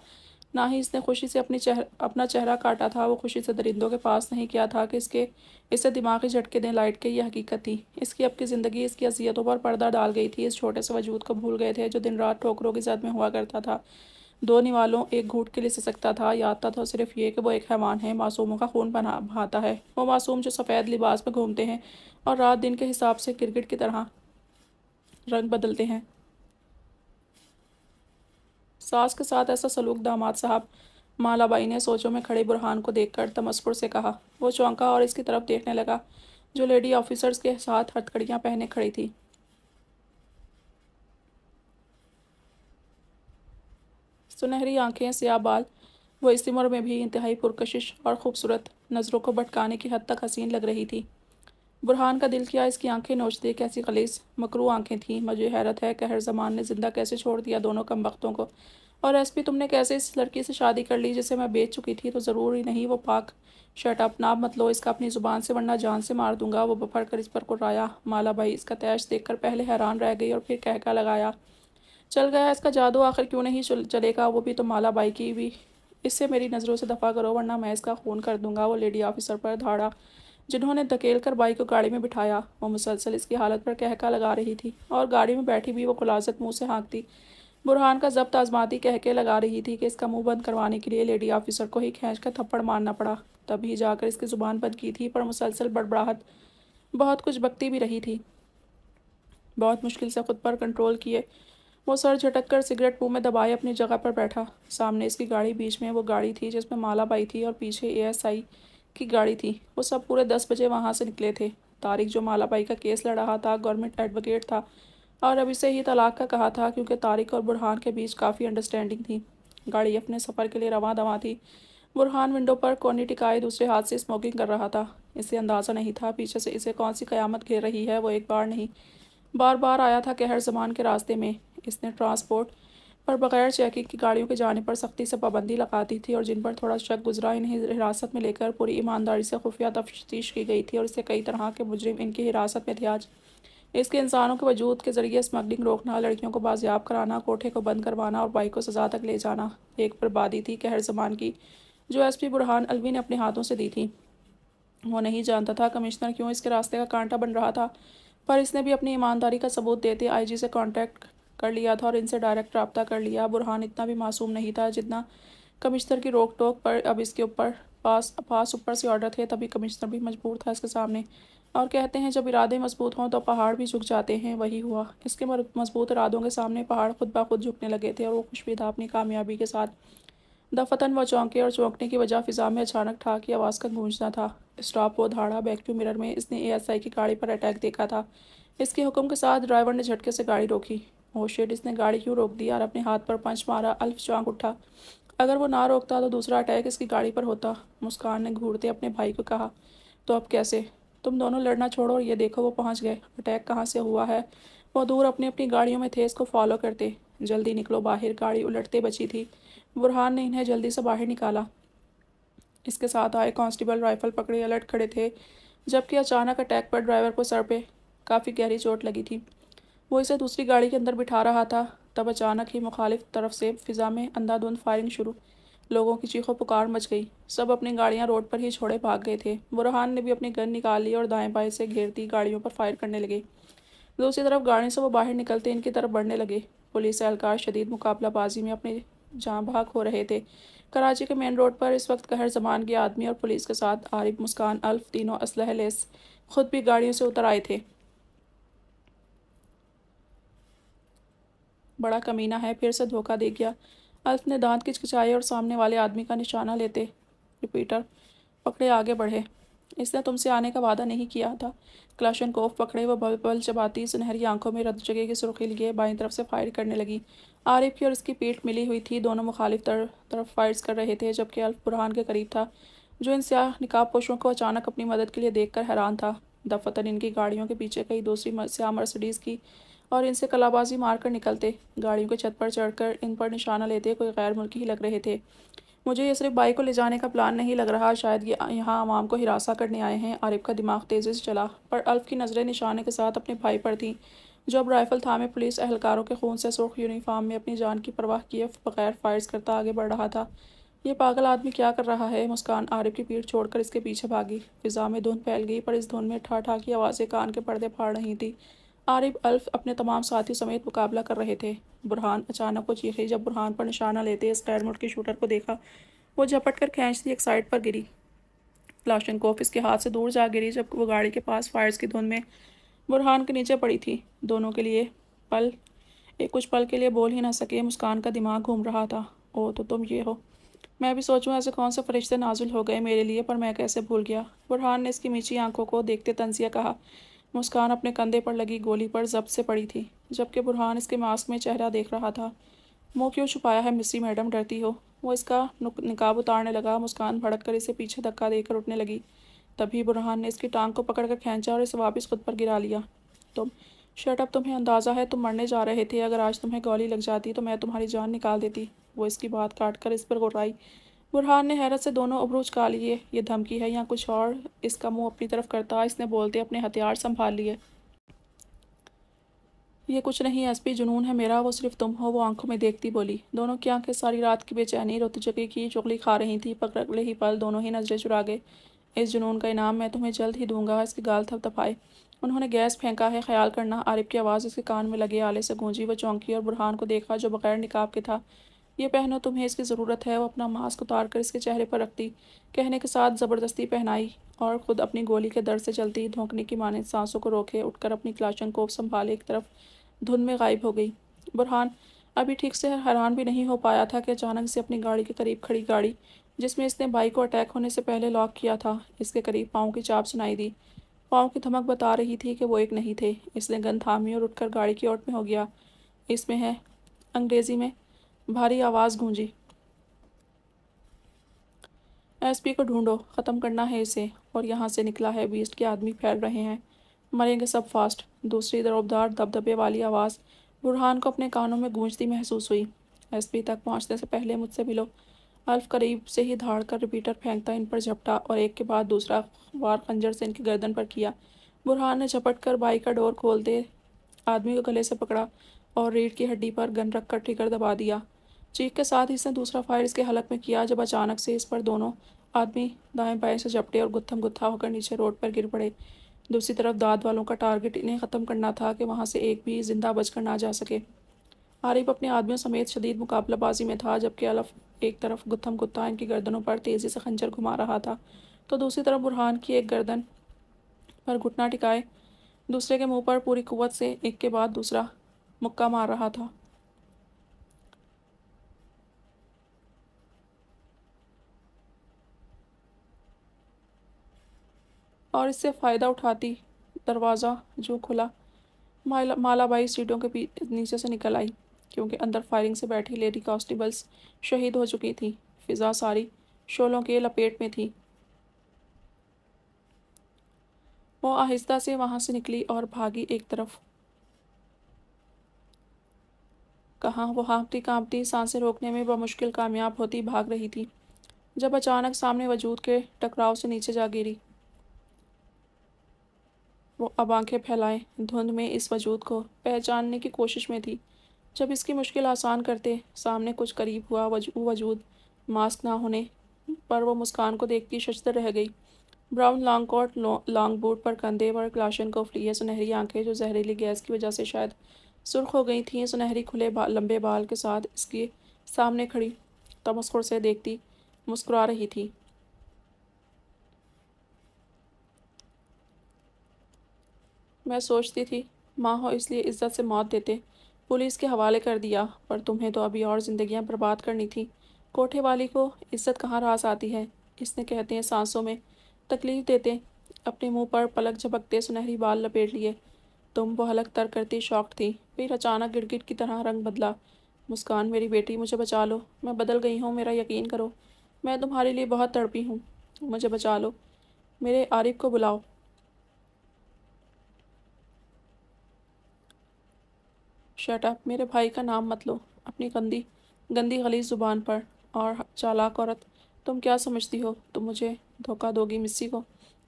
نہ ہی اس نے خوشی سے اپنا چہرہ کاٹا تھا۔ وہ خوشی سے درندوں کے پاس نہیں کیا تھا کہ اسے دماغی جھٹکے دیں لائٹ کے۔ یہ حقیقت تھی۔ اس کی اب کی زندگی اس کی اذیتوں پر پردہ ڈال گئی تھی۔ اس چھوٹے سے وجود کو بھول گئے تھے جو دن رات ٹھوکروں کی زد میں ہوا کرتا تھا، دو نوالوں ایک گھونٹ کے لیے سسکتا تھا۔ یاد تھا صرف یہ کہ وہ ایک حیوان ہے، معصوموں کا خون بہاتا ہے، وہ معصوم جو سفید لباس میں گھومتے ہیں اور رات دن کے حساب سے کرکٹ کی طرح رنگ بدلتے ہیں۔ ساس کے ساتھ ایسا سلوک داماد صاحب، مالا بائی نے سوچوں میں کھڑے برہان کو دیکھ کر تمسخر سے کہا۔ وہ چونکا اور اس کی طرف دیکھنے لگا جو لیڈی آفیسرز کے ساتھ ہتھکڑیاں پہنے کھڑی تھی۔ سنہری آنکھیں، سیاہ بال، وہ اس عمر میں بھی انتہائی پرکشش اور خوبصورت، نظروں کو بھٹکانے کی حد تک حسین لگ رہی تھی۔ برہان کا دل کیا اس کی آنکھیں نوچ دے، کیسی غلیظ مکروہ آنکھیں تھیں۔ مجھے حیرت ہے کہ ہر زمان نے زندہ کیسے چھوڑ دیا دونوں کمبختوں کو، اور ایس پی تم نے کیسے اس لڑکی سے شادی کر لی جسے میں بیچ چکی تھی؟ تو ضروری نہیں وہ پاک۔ شٹ اپ، نام مت لو اس کا اپنی زبان سے ورنہ جان سے مار دوں گا۔ وہ بپھڑ کر اس پر کرایا۔ مالا بائی اس کا تیش دیکھ کر پہلے حیران رہ گئی اور پھر کہکا لگایا۔ چل گیا اس کا جادو، آخر کیوں نہیں چلے گا؟ وہ بھی تو مالا بائی کی بھی۔ اس سے میری نظروں سے دفع کرو ورنہ میں اس کا خون کر دوں گا۔ وہ لیڈی آفیسر پر دھاڑا جنہوں نے دھکیل کر بائی کو گاڑی میں بٹھایا۔ وہ مسلسل اس کی حالت پر کہکا لگا رہی تھی اور گاڑی میں بیٹھی بھی وہ غلاظت منہ سے ہانکتی۔ برہان کا ضبط آزماتی کہکے لگا رہی تھی کہ اس کا منہ بند کروانے کے لیے لیڈی آفیسر کو ہی کھینچ کر تھپڑ مارنا پڑا، تبھی جا کر اس کی زبان بند کی تھی، پر مسلسل بڑبڑاہٹ بہت کچھ بکتی بھی رہی تھی۔ بہت مشکل سے خود پر کنٹرول کیے وہ سر جھٹک کر سگریٹ منہ میں دبائے اپنی جگہ پر بیٹھا۔ سامنے اس کی گاڑی، بیچ میں وہ گاڑی تھی جس میں مالا بائی تھی، اور پیچھے ASI کی گاڑی تھی۔ وہ سب پورے 10 بجے وہاں سے نکلے تھے۔ طارق جو مالا بائی کا کیس لڑ رہا تھا، گورنمنٹ ایڈوکیٹ تھا اور اب اسے ہی طلاق کا کہا تھا، کیونکہ طارق اور برہان کے بیچ کافی انڈرسٹینڈنگ تھی۔ گاڑی اپنے سفر کے لیے رواں دواں تھی۔ برہان ونڈو پر کونی ٹکائے دوسرے ہاتھ سے اسموکنگ کر رہا تھا۔ اسے اندازہ نہیں تھا پیچھے سے اسے کون سی قیامت گھیر رہی ہے۔ وہ ایک بار نہیں، بار بار آیا تھا قہر زمان کے راستے میں۔ اس نے ٹرانسپورٹ پر بغیر چیکنگ کی گاڑیوں کے جانے پر سختی سے پابندی لگا دی تھی، اور جن پر تھوڑا شک گزرا انہیں حراست میں لے کر پوری ایمانداری سے خفیہ تفتیش کی گئی تھی، اور اسے کئی طرح کے مجرم ان کی حراست میں تھے آج۔ اس کے انسانوں کے وجود کے ذریعے اسمگلنگ روکنا، لڑکیوں کو بازیاب کرانا، کوٹھے کو بند کروانا اور بائی کو سزا تک لے جانا ایک بربادی تھی قہر زمان کی، جو SP برہان الوی نے اپنے ہاتھوں سے دی تھی۔ وہ نہیں جانتا تھا کمشنر کیوں اس کے راستے کا کانٹا بن رہا تھا، پر اس نے بھی اپنی ایمانداری کا ثبوت دیتے IG سے کانٹیکٹ کر لیا تھا اور ان سے ڈائریکٹ رابطہ کر لیا۔ برہان اتنا بھی معصوم نہیں تھا جتنا کمشنر کی روک ٹوک پر اب اس کے اوپر پاس اوپر سے آرڈر تھے، تبھی کمشنر بھی مجبور تھا اس کے سامنے۔ اور کہتے ہیں جب ارادے مضبوط ہوں تو پہاڑ بھی جھک جاتے ہیں، وہی ہوا۔ اس کے مضبوط ارادوں کے سامنے پہاڑ خود بخود جھکنے لگے تھے، اور وہ خوش بھی تھا اپنی کامیابی کے ساتھ۔ دفتن وہ چونکے، اور چونکنے کی وجہ فضا میں اچانک ٹھا کی آواز کا گونجنا تھا۔ اسٹاپ وہ دھاڑا۔ بیک ٹو مرر میں اس نے ASI کی گاڑی پر اٹیک دیکھا تھا۔ اس کے حکم کے ساتھ ڈرائیور نے جھٹکے سے گاڑی روکی۔ اوہ شٹ، اس نے گاڑی کیوں روک دی اور اپنے ہاتھ پر پنچ مارا؟ الف چونک اٹھا۔ اگر وہ نہ روکتا تو دوسرا اٹیک اس کی گاڑی پر ہوتا۔ مسکان نے گھورتے اپنے بھائی کو کہا، تو اب کیسے؟ تم دونوں لڑنا چھوڑو اور یہ دیکھو وہ پہنچ گئے۔ اٹیک کہاں سے ہوا ہے؟ وہ دور اپنی اپنی گاڑیوں میں تھے، اس کو فالو کرتے۔ جلدی نکلو باہر۔ گاڑی الٹتے بچی تھی۔ برہان نے انہیں جلدی سے باہر نکالا۔ اس کے ساتھ آئے کانسٹیبل رائفل پکڑے الرٹ کھڑے تھے، جبکہ اچانک اٹیک پر ڈرائیور کو سر پہ کافی گہری چوٹ لگی تھی۔ وہ اسے دوسری گاڑی کے اندر بٹھا رہا تھا، تب اچانک ہی مخالف طرف سے فضا میں اندھا دھند فائرنگ شروع۔ لوگوں کی چیخو پکار مچ گئی۔ سب اپنی گاڑیاں روڈ پر ہی چھوڑے بھاگ گئے تھے۔ برہان نے بھی اپنی گن نکال لی اور دائیں بائیں سے گھیرتی گاڑیوں پر فائر کرنے لگے۔ دوسری طرف گاڑی سے وہ باہر نکلتے ان کی طرف بڑھنے لگے۔ پولیس اہلکار شدید مقابلہ بازی میں اپنے جاں بحق ہو رہے تھے۔ کراچی کے مین روڈ پر اس وقت قہر زمان کے آدمی اور پولیس کے ساتھ عارف، مسکان، الف تینوں اسلحہ لیس خود بھی گاڑیوں سے اتر آئے تھے۔ بڑا کمینہ ہے، پھر سے دھوکہ دے گیا، الف نے دانت کچکچائے اور سامنے والے آدمی کا نشانہ لیتے ریپیٹر پکڑے آگے بڑھے۔ اس نے تم سے آنے کا وعدہ نہیں کیا تھا۔ کلاشنکوف پکڑے وہ بل بل چباتی سنہری آنکھوں میں رد جگہ کی سرخی لیے بائیں طرف سے فائر کرنے لگی۔ عارف کی اور اس کی پیٹھ ملی ہوئی تھی، دونوں مخالف طرف فائرز کر رہے تھے، جبکہ الف برہان کے قریب تھا، جو ان سیاہ نقاب پوشوں کو اچانک اپنی مدد کے لیے دیکھ کر حیران تھا۔ دفتن ان کی گاڑیوں کے پیچھے کئی دوسری سیاہ مرسڈیز کی اور ان سے کلابازی مار کر نکلتے، گاڑیوں کے چھت پر چڑھ کر ان پر نشانہ لیتے کوئی غیر ملکی ہی لگ رہے تھے۔ مجھے یہ صرف بائی کو لے جانے کا پلان نہیں لگ رہا، شاید یہ یہاں عوام کو ہراساں کرنے آئے ہیں۔ عارف کا دماغ تیزی سے چلا، پر الف کی نظریں نشانے کے ساتھ اپنے بھائی پر تھیں، جو اب رائفل تھامے پولیس اہلکاروں کے خون سے سرخ یونیفارم میں اپنی جان کی پرواہ کیے بغیر فائرز کرتا آگے بڑھ رہا تھا۔ یہ پاگل آدمی کیا کر رہا ہے؟ مسکان عارف کی پیٹھ چھوڑ کر اس کے پیچھے بھاگی۔ فضا میں دھند پھیل گئی، پر اس دھند میں ٹھا ٹھا کی آوازیں کان کے پردے پھاڑ رہی تھیں۔ عارف الف اپنے تمام ساتھیوں سمیت مقابلہ کر رہے تھے۔ برہان اچانک وہ چیخی جب برہان پر نشانہ لیتے اس غیر ملکی شوٹر کو دیکھا۔ وہ جھپٹ کر کھینچتی ایک سائڈ پر گری۔ کلاشنکوف اس کے ہاتھ سے دور جا گری جب وہ گاڑی کے پاس فائرز کی دھند میں برہان کے نیچے پڑی تھی۔ دونوں کے لیے کچھ پل کے لیے بول ہی نہ سکے۔ مسکان کا دماغ گھوم رہا تھا۔ او تو تم یہ ہو؟ میں بھی سوچوں ایسے کون سے فرشتے نازل ہو گئے میرے لیے، پر میں کیسے بھول گیا؟ برہان نے اس کی میچی آنکھوں کو دیکھتے طنزیہ کہا۔ مسکان اپنے کندھے پر لگی گولی پر ضبط سے پڑی تھی، جبکہ برہان اس کے ماسک میں چہرہ دیکھ رہا تھا۔ منہ کیوں چھپایا ہے مسی میڈم، ڈرتی ہو؟ وہ اس کا نقاب اتارنے لگا۔ مسکان بھڑک کر اسے پیچھے دھکا دے کر اٹھنے لگی، تبھی برہان نے اس کی ٹانگ کو پکڑ کر کھینچا اور اسے واپس خود پر گرا لیا۔ تم شٹ اپ، تمہیں اندازہ ہے تم مرنے جا رہے تھے؟ اگر آج تمہیں گولی لگ جاتی تو میں تمہاری جان نکال دیتی۔ وہ اس کی بات کاٹ کر اس پر غرائی۔ برہان نے حیرت سے دونوں ابرو اچکا لیے۔ یہ دھمکی ہے یا کچھ اور؟ اس کا منہ اپنی طرف کرتا اس نے بولتے اپنے ہتھیار سنبھال لیے۔ یہ کچھ نہیں SP، جنون ہے میرا، وہ صرف تم ہو۔ وہ آنکھوں میں دیکھتی بولی۔ دونوں کی آنکھیں ساری رات کی بے چینی رت جگہ کی چغلی کھا رہی تھیں، پر اگلے ہی پل دونوں ہی نظریں چرا گئے۔ اس جنون کا انعام میں تمہیں جلد ہی دوں گا۔ اس کے گال تھپ تھپائے۔ انہوں نے گیس پھینکا ہے، خیال کرنا۔ عارف کی آواز اس کے کان میں لگے آلے سے گونجی۔ وہ چونکی اور برہان کو دیکھا جو بغیر نقاب کے تھا۔ یہ پہنو، تمہیں اس کی ضرورت ہے۔ وہ اپنا ماسک اتار کر اس کے چہرے پر رکھتی، کہنے کے ساتھ زبردستی پہنائی، اور خود اپنی گولی کے در سے چلتی، دھونکنے کی مانند سانسوں کو روکے اٹھ کر اپنی کلاشنکوف سنبھالے ایک طرف دھند میں غائب ہو گئی۔ برہان ابھی ٹھیک سے حیران بھی نہیں ہو پایا تھا کہ اچانک سے اپنی گاڑی کے قریب کھڑی گاڑی، جس میں اس نے بائی کو اٹیک ہونے سے پہلے لاک کیا تھا، اس کے قریب پاؤں کی چاپ سنائی دی۔ پاؤں کی دھمک بتا رہی تھی کہ وہ ایک نہیں تھے۔ اس نے گن تھامی اور اٹھ کر گاڑی کی اوٹ میں ہو گیا۔ اس میں ہے، انگریزی میں بھاری آواز گونجی۔ ایس پی کو ڈھونڈو، ختم کرنا ہے اسے۔ اور یہاں سے نکلا ہے، بیسٹ کے آدمی پھیل رہے ہیں، مریں گے سب فاسٹ۔ دوسری دروبدار دبدبے والی آواز برہان کو اپنے کانوں میں گونجتی محسوس ہوئی۔ ایس پی تک پہنچنے سے پہلے مجھ سے ملو۔ الف قریب سے ہی دھاڑ کر ریپیٹر پھینکتا ان پر جھپٹا اور ایک کے بعد دوسرا وار خنجر سے ان کی گردن پر کیا۔ برہان نے جھپٹ کر بائک کا ڈور کھولتے آدمی کو گلے سے پکڑا اور ریڑھ کی ہڈی پر گن رکھ کر ٹریگر دبا دیا۔ چیخ کے ساتھ اس نے دوسرا فائر اس کے حلق میں کیا، جب اچانک سے اس پر دونوں آدمی دائیں بائیں سے جھپٹے اور گتھم گتھا ہو کر نیچے روڈ پر گر پڑے۔ دوسری طرف داد والوں کا ٹارگٹ انہیں ختم کرنا تھا کہ وہاں سے ایک بھی زندہ بچ کر نہ جا سکے۔ عارف اپنے آدمیوں سمیت شدید مقابلہ بازی میں تھا، جبکہ الف ایک طرف گتھم گتھا ان کی گردنوں پر تیزی سے خنجر گھما رہا تھا، تو دوسری طرف برہان کی ایک گردن پر گھٹنا ٹکائے دوسرے کے منہ پر پوری قوت سے ایک کے بعد دوسرا مکہ مار رہا تھا۔ اور اس سے فائدہ اٹھاتی دروازہ جو کھلا، مالا بائی سیٹوں کے نیچے سے نکل آئی، کیونکہ اندر فائرنگ سے بیٹھی لیڈی کانسٹیبلز شہید ہو چکی تھیں۔ فضا ساری شعلوں کے لپیٹ میں تھی۔ وہ آہستہ سے وہاں سے نکلی اور بھاگی ایک طرف۔ کہاں وہ ہانپتی کانپتی سانسیں روکنے میں بمشکل کامیاب ہوتی بھاگ رہی تھی، جب اچانک سامنے وجود کے ٹکراؤ سے نیچے جا گری۔ وہ اب آنکھیں پھیلائے دھند میں اس وجود کو پہچاننے کی کوشش میں تھی، جب اس کی مشکل آسان کرتے سامنے کچھ قریب ہوا وجود ماسک نہ ہونے پر وہ مسکان کو دیکھتی ششدر رہ گئی۔ Brown long coat, long boot پر کندھے پر کلاشنکوف لیے، سنہری آنکھیں جو زہریلی گیس کی وجہ سے شاید سرخ ہو گئی تھیں، سنہری کھلے لمبے بال کے ساتھ اس کے سامنے کھڑی تمسخر سے دیکھتی مسکرا رہی تھی۔ میں سوچتی تھی ماں ہو اس لیے عزت سے موت دیتے، پولیس کے حوالے کر دیا، پر تمہیں تو ابھی اور زندگیاں برباد کرنی تھی۔ کوٹھے والی کو عزت کہاں راس آتی ہے، اس نے کہتے ہیں سانسوں میں تکلیف دیتے اپنے منہ پر پلک جھپکتے سنہری بال لپیٹ لیے۔ تم، وہ حلق تر کرتی شاکڈ تھی، پھر اچانک گڑگڑ کی طرح رنگ بدلا۔ مسکان میری بیٹی، مجھے بچا لو، میں بدل گئی ہوں، میرا یقین کرو، میں تمہارے لیے بہت تڑپی ہوں، مجھے بچا لو، میرے عارف کو بلاؤ۔ شٹ اپ، میرے بھائی کا نام مت لو اپنی گندی غلیظ زبان پر۔ اور چالاک عورت، تم کیا سمجھتی ہو تم مجھے دھوکہ دوگی مسی کو؟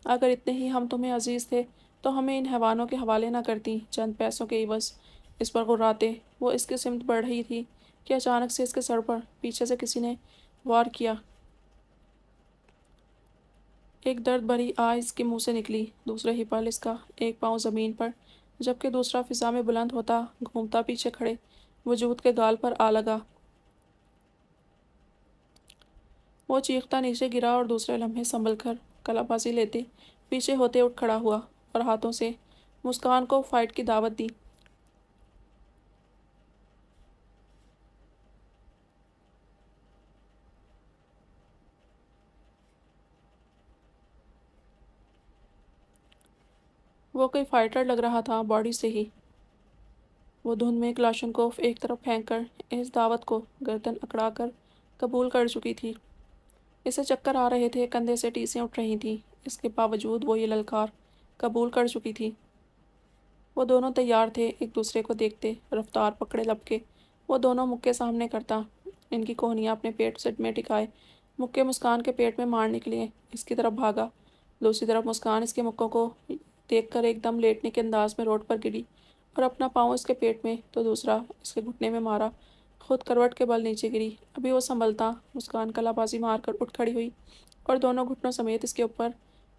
اگر اتنے ہی ہم تمہیں عزیز تھے تو ہمیں ان حیوانوں کے حوالے نہ کرتی، چند پیسوں کے عوض۔ اس پر غراتے وہ اس کی سمت بڑھ رہی تھی کہ اچانک سے اس کے سر پر پیچھے سے کسی نے وار کیا۔ ایک درد بھری آہ اس کے منہ سے نکلی۔ دوسرے ہی پل اس کا ایک پاؤں زمین پر جبکہ دوسرا فضا میں بلند ہوتا گھومتا پیچھے کھڑے وجود کے گال پر آ لگا۔ وہ چیختا نیچے گرا اور دوسرے لمحے سنبھل کر کلا بازی لیتے پیچھے ہوتے اٹھ کھڑا ہوا اور ہاتھوں سے مسکان کو فائٹ کی دعوت دی۔ وہ کوئی فائٹر لگ رہا تھا باڈی سے ہی۔ وہ دھند میں کلاشنکوف ایک طرف پھینک کر اس دعوت کو گردن اکڑا کر قبول کر چکی تھی۔ اسے چکر آ رہے تھے، کندھے سے ٹیسیں اٹھ رہی تھیں، اس کے باوجود وہ یہ للکار قبول کر چکی تھی۔ وہ دونوں تیار تھے ایک دوسرے کو دیکھتے، رفتار پکڑے لب کے وہ دونوں مکے سامنے کرتا، ان کی کوہنیاں اپنے پیٹ سیٹ میں ٹکائے مکے مسکان کے پیٹ میں مارنے کے لیے اس کی طرف بھاگا۔ دوسری طرف مسکان اس کے مکوں کو دیکھ کر ایک دم لیٹنے کے انداز میں روڈ پر گری اور اپنا پاؤں اس کے پیٹ میں تو دوسرا اس کے گھٹنے میں مارا، خود کروٹ کے بل نیچے گری۔ ابھی وہ سنبھلتا، مسکان کلا بازی مار کر اٹھ کھڑی ہوئی اور دونوں گھٹنوں سمیت اس کے اوپر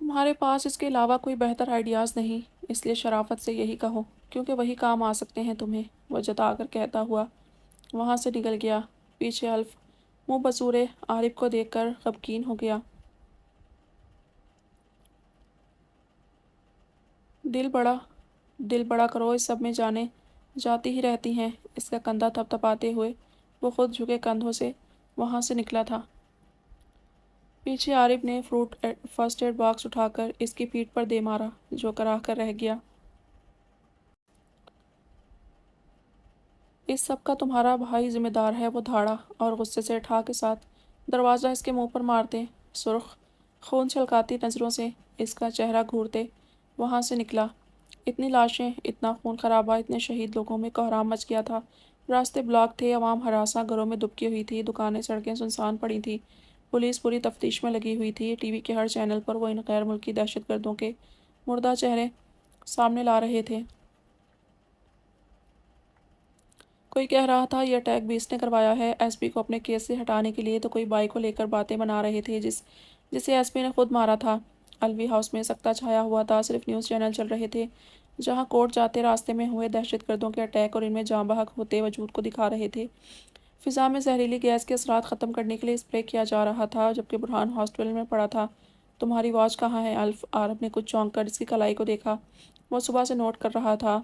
تمہارے پاس اس کے علاوہ کوئی بہتر آئیڈیاز نہیں، اس لیے شرافت سے یہی کہو، کیونکہ وہی کام آ سکتے ہیں تمہیں، وہ جتا کر کہتا ہوا وہاں سے نکل گیا۔ پیچھے الف منہ بسورے عارف کو دیکھ کر غمگین ہو گیا۔ دل بڑا دل بڑا کرو، اس سب میں جانے جاتی ہی رہتی ہیں۔ اس کا کندھا تھپ تھپاتے ہوئے وہ خود جھکے کندھوں سے وہاں سے نکلا تھا۔ پیچھے عارف نے فرسٹ ایڈ باکس اٹھا کر اس کی پیٹھ پر دے مارا، جو کراہ کر رہ گیا۔ اس سب کا تمہارا بھائی ذمہ دار ہے، وہ دھاڑا، اور غصے سے ٹھا کے ساتھ دروازہ اس کے منہ پر مارتے، سرخ خون چھلکاتی نظروں سے اس کا چہرہ گھورتے وہاں سے نکلا۔ اتنی لاشیں، اتنا خون خرابہ، اتنے شہید لوگوں میں کوہرام مچ گیا تھا۔ راستے بلاک تھے، عوام ہراساں گھروں میں دبکی ہوئی تھی، دکانیں سڑکیں سنسان پڑی تھیں، پولیس پوری تفتیش میں لگی ہوئی تھی۔ ٹی وی کے ہر چینل پر وہ ان غیر ملکی دہشت گردوں کے مردہ چہرے سامنے لا رہے تھے۔ کوئی کہہ رہا تھا یہ اٹیک 20 نے کروایا ہے ایس پی کو اپنے کیس سے ہٹانے کے لیے، تو کوئی بائی کو لے کر باتیں بنا رہے تھے جسے ایس پی نے خود مارا تھا۔ الوی ہاؤس میں سکتہ چھایا ہوا تھا، صرف نیوز چینل چل رہے تھے جہاں کورٹ جاتے راستے میں ہوئے دہشت گردوں کے اٹیک اور ان میں جاں بحق ہوتے وجود کو دکھا رہے تھے۔ فضا میں زہریلی گیس کے اثرات ختم کرنے کے لیے اسپرے کیا جا رہا تھا، جبکہ برہان ہاسپٹل میں پڑا تھا۔ تمہاری واچ کہاں ہے الف؟ عارف نے کچھ چونک کر اس کی کلائی کو دیکھا۔ وہ صبح سے نوٹ کر رہا تھا۔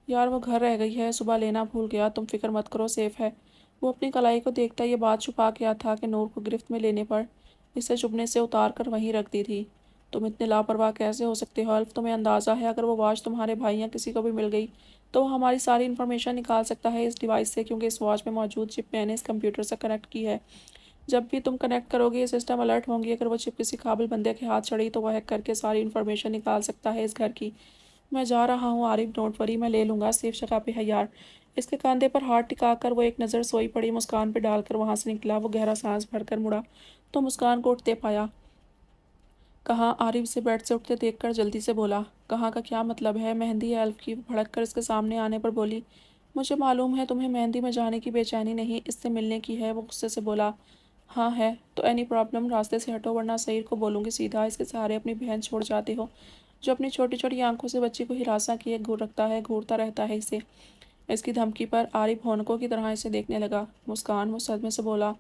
یار وہ گھر رہ گئی ہے، صبح لینا بھول گیا، تم فکر مت کرو، سیف ہے۔ وہ اپنی کلائی کو دیکھتا یہ بات چھپا گیا تھا کہ نور کو گرفت میں لینے پر اسے چبھنے سے اتار کر وہیں رکھ دی تھی۔ تم اتنے لاپرواہ کیسے ہو سکتے ہو الف؟ تمہیں اندازہ ہے اگر وہ واچ تمہارے بھائی یا کسی کو بھی مل گئی تو وہ ہماری ساری انفارمیشن نکال سکتا ہے اس ڈیوائس سے، کیونکہ اس واچ میں موجود چپ میں نے اس کمپیوٹر سے کنیکٹ کی ہے۔ جب بھی تم کنیکٹ کرو گے یہ سسٹم الرٹ ہوں گی، اگر وہ چپ کسی قابل بندے کے ہاتھ چڑھی تو وہ ہیک کر کے ساری انفارمیشن نکال سکتا ہے اس گھر کی۔ میں جا رہا ہوں عارف، ڈونٹ وری، میں لے لوں گا، سیف جگہ پہ ہے یار۔ اس کے کاندھے پر ہاتھ ٹکا کر وہ ایک نظر سوئی پڑی مسکان پہ ڈال کر وہاں سے نکلا۔ وہ گہرا سانس بھر کر مڑا تو مسکان کو اٹھتے پایا۔ کہاں؟ عارف سے بیڈ سے اٹھتے دیکھ کر جلدی سے بولا۔ کہاں کا کیا مطلب ہے؟ مہندی ہے الف کی، وہ بھڑک کر اس کے سامنے آنے پر بولی۔ مجھے معلوم ہے تمہیں مہندی میں جانے کی بے چینی نہیں، اس سے ملنے کی ہے، وہ غصے سے بولا۔ ہاں ہے تو اینی پرابلم؟ راستے سے ہٹو ورنہ سعید کو بولوں گی سیدھا۔ اس کے سہارے اپنی بہن چھوڑ جاتے ہو جو اپنی چھوٹی چھوٹی آنکھوں سے بچی کو ہراساں کیے گھورتا رہتا ہے اسے۔ اس کی دھمکی پر عارف ہونکوں کی طرح اسے دیکھنے لگا۔ مسکان وہ صدمے سے بولا۔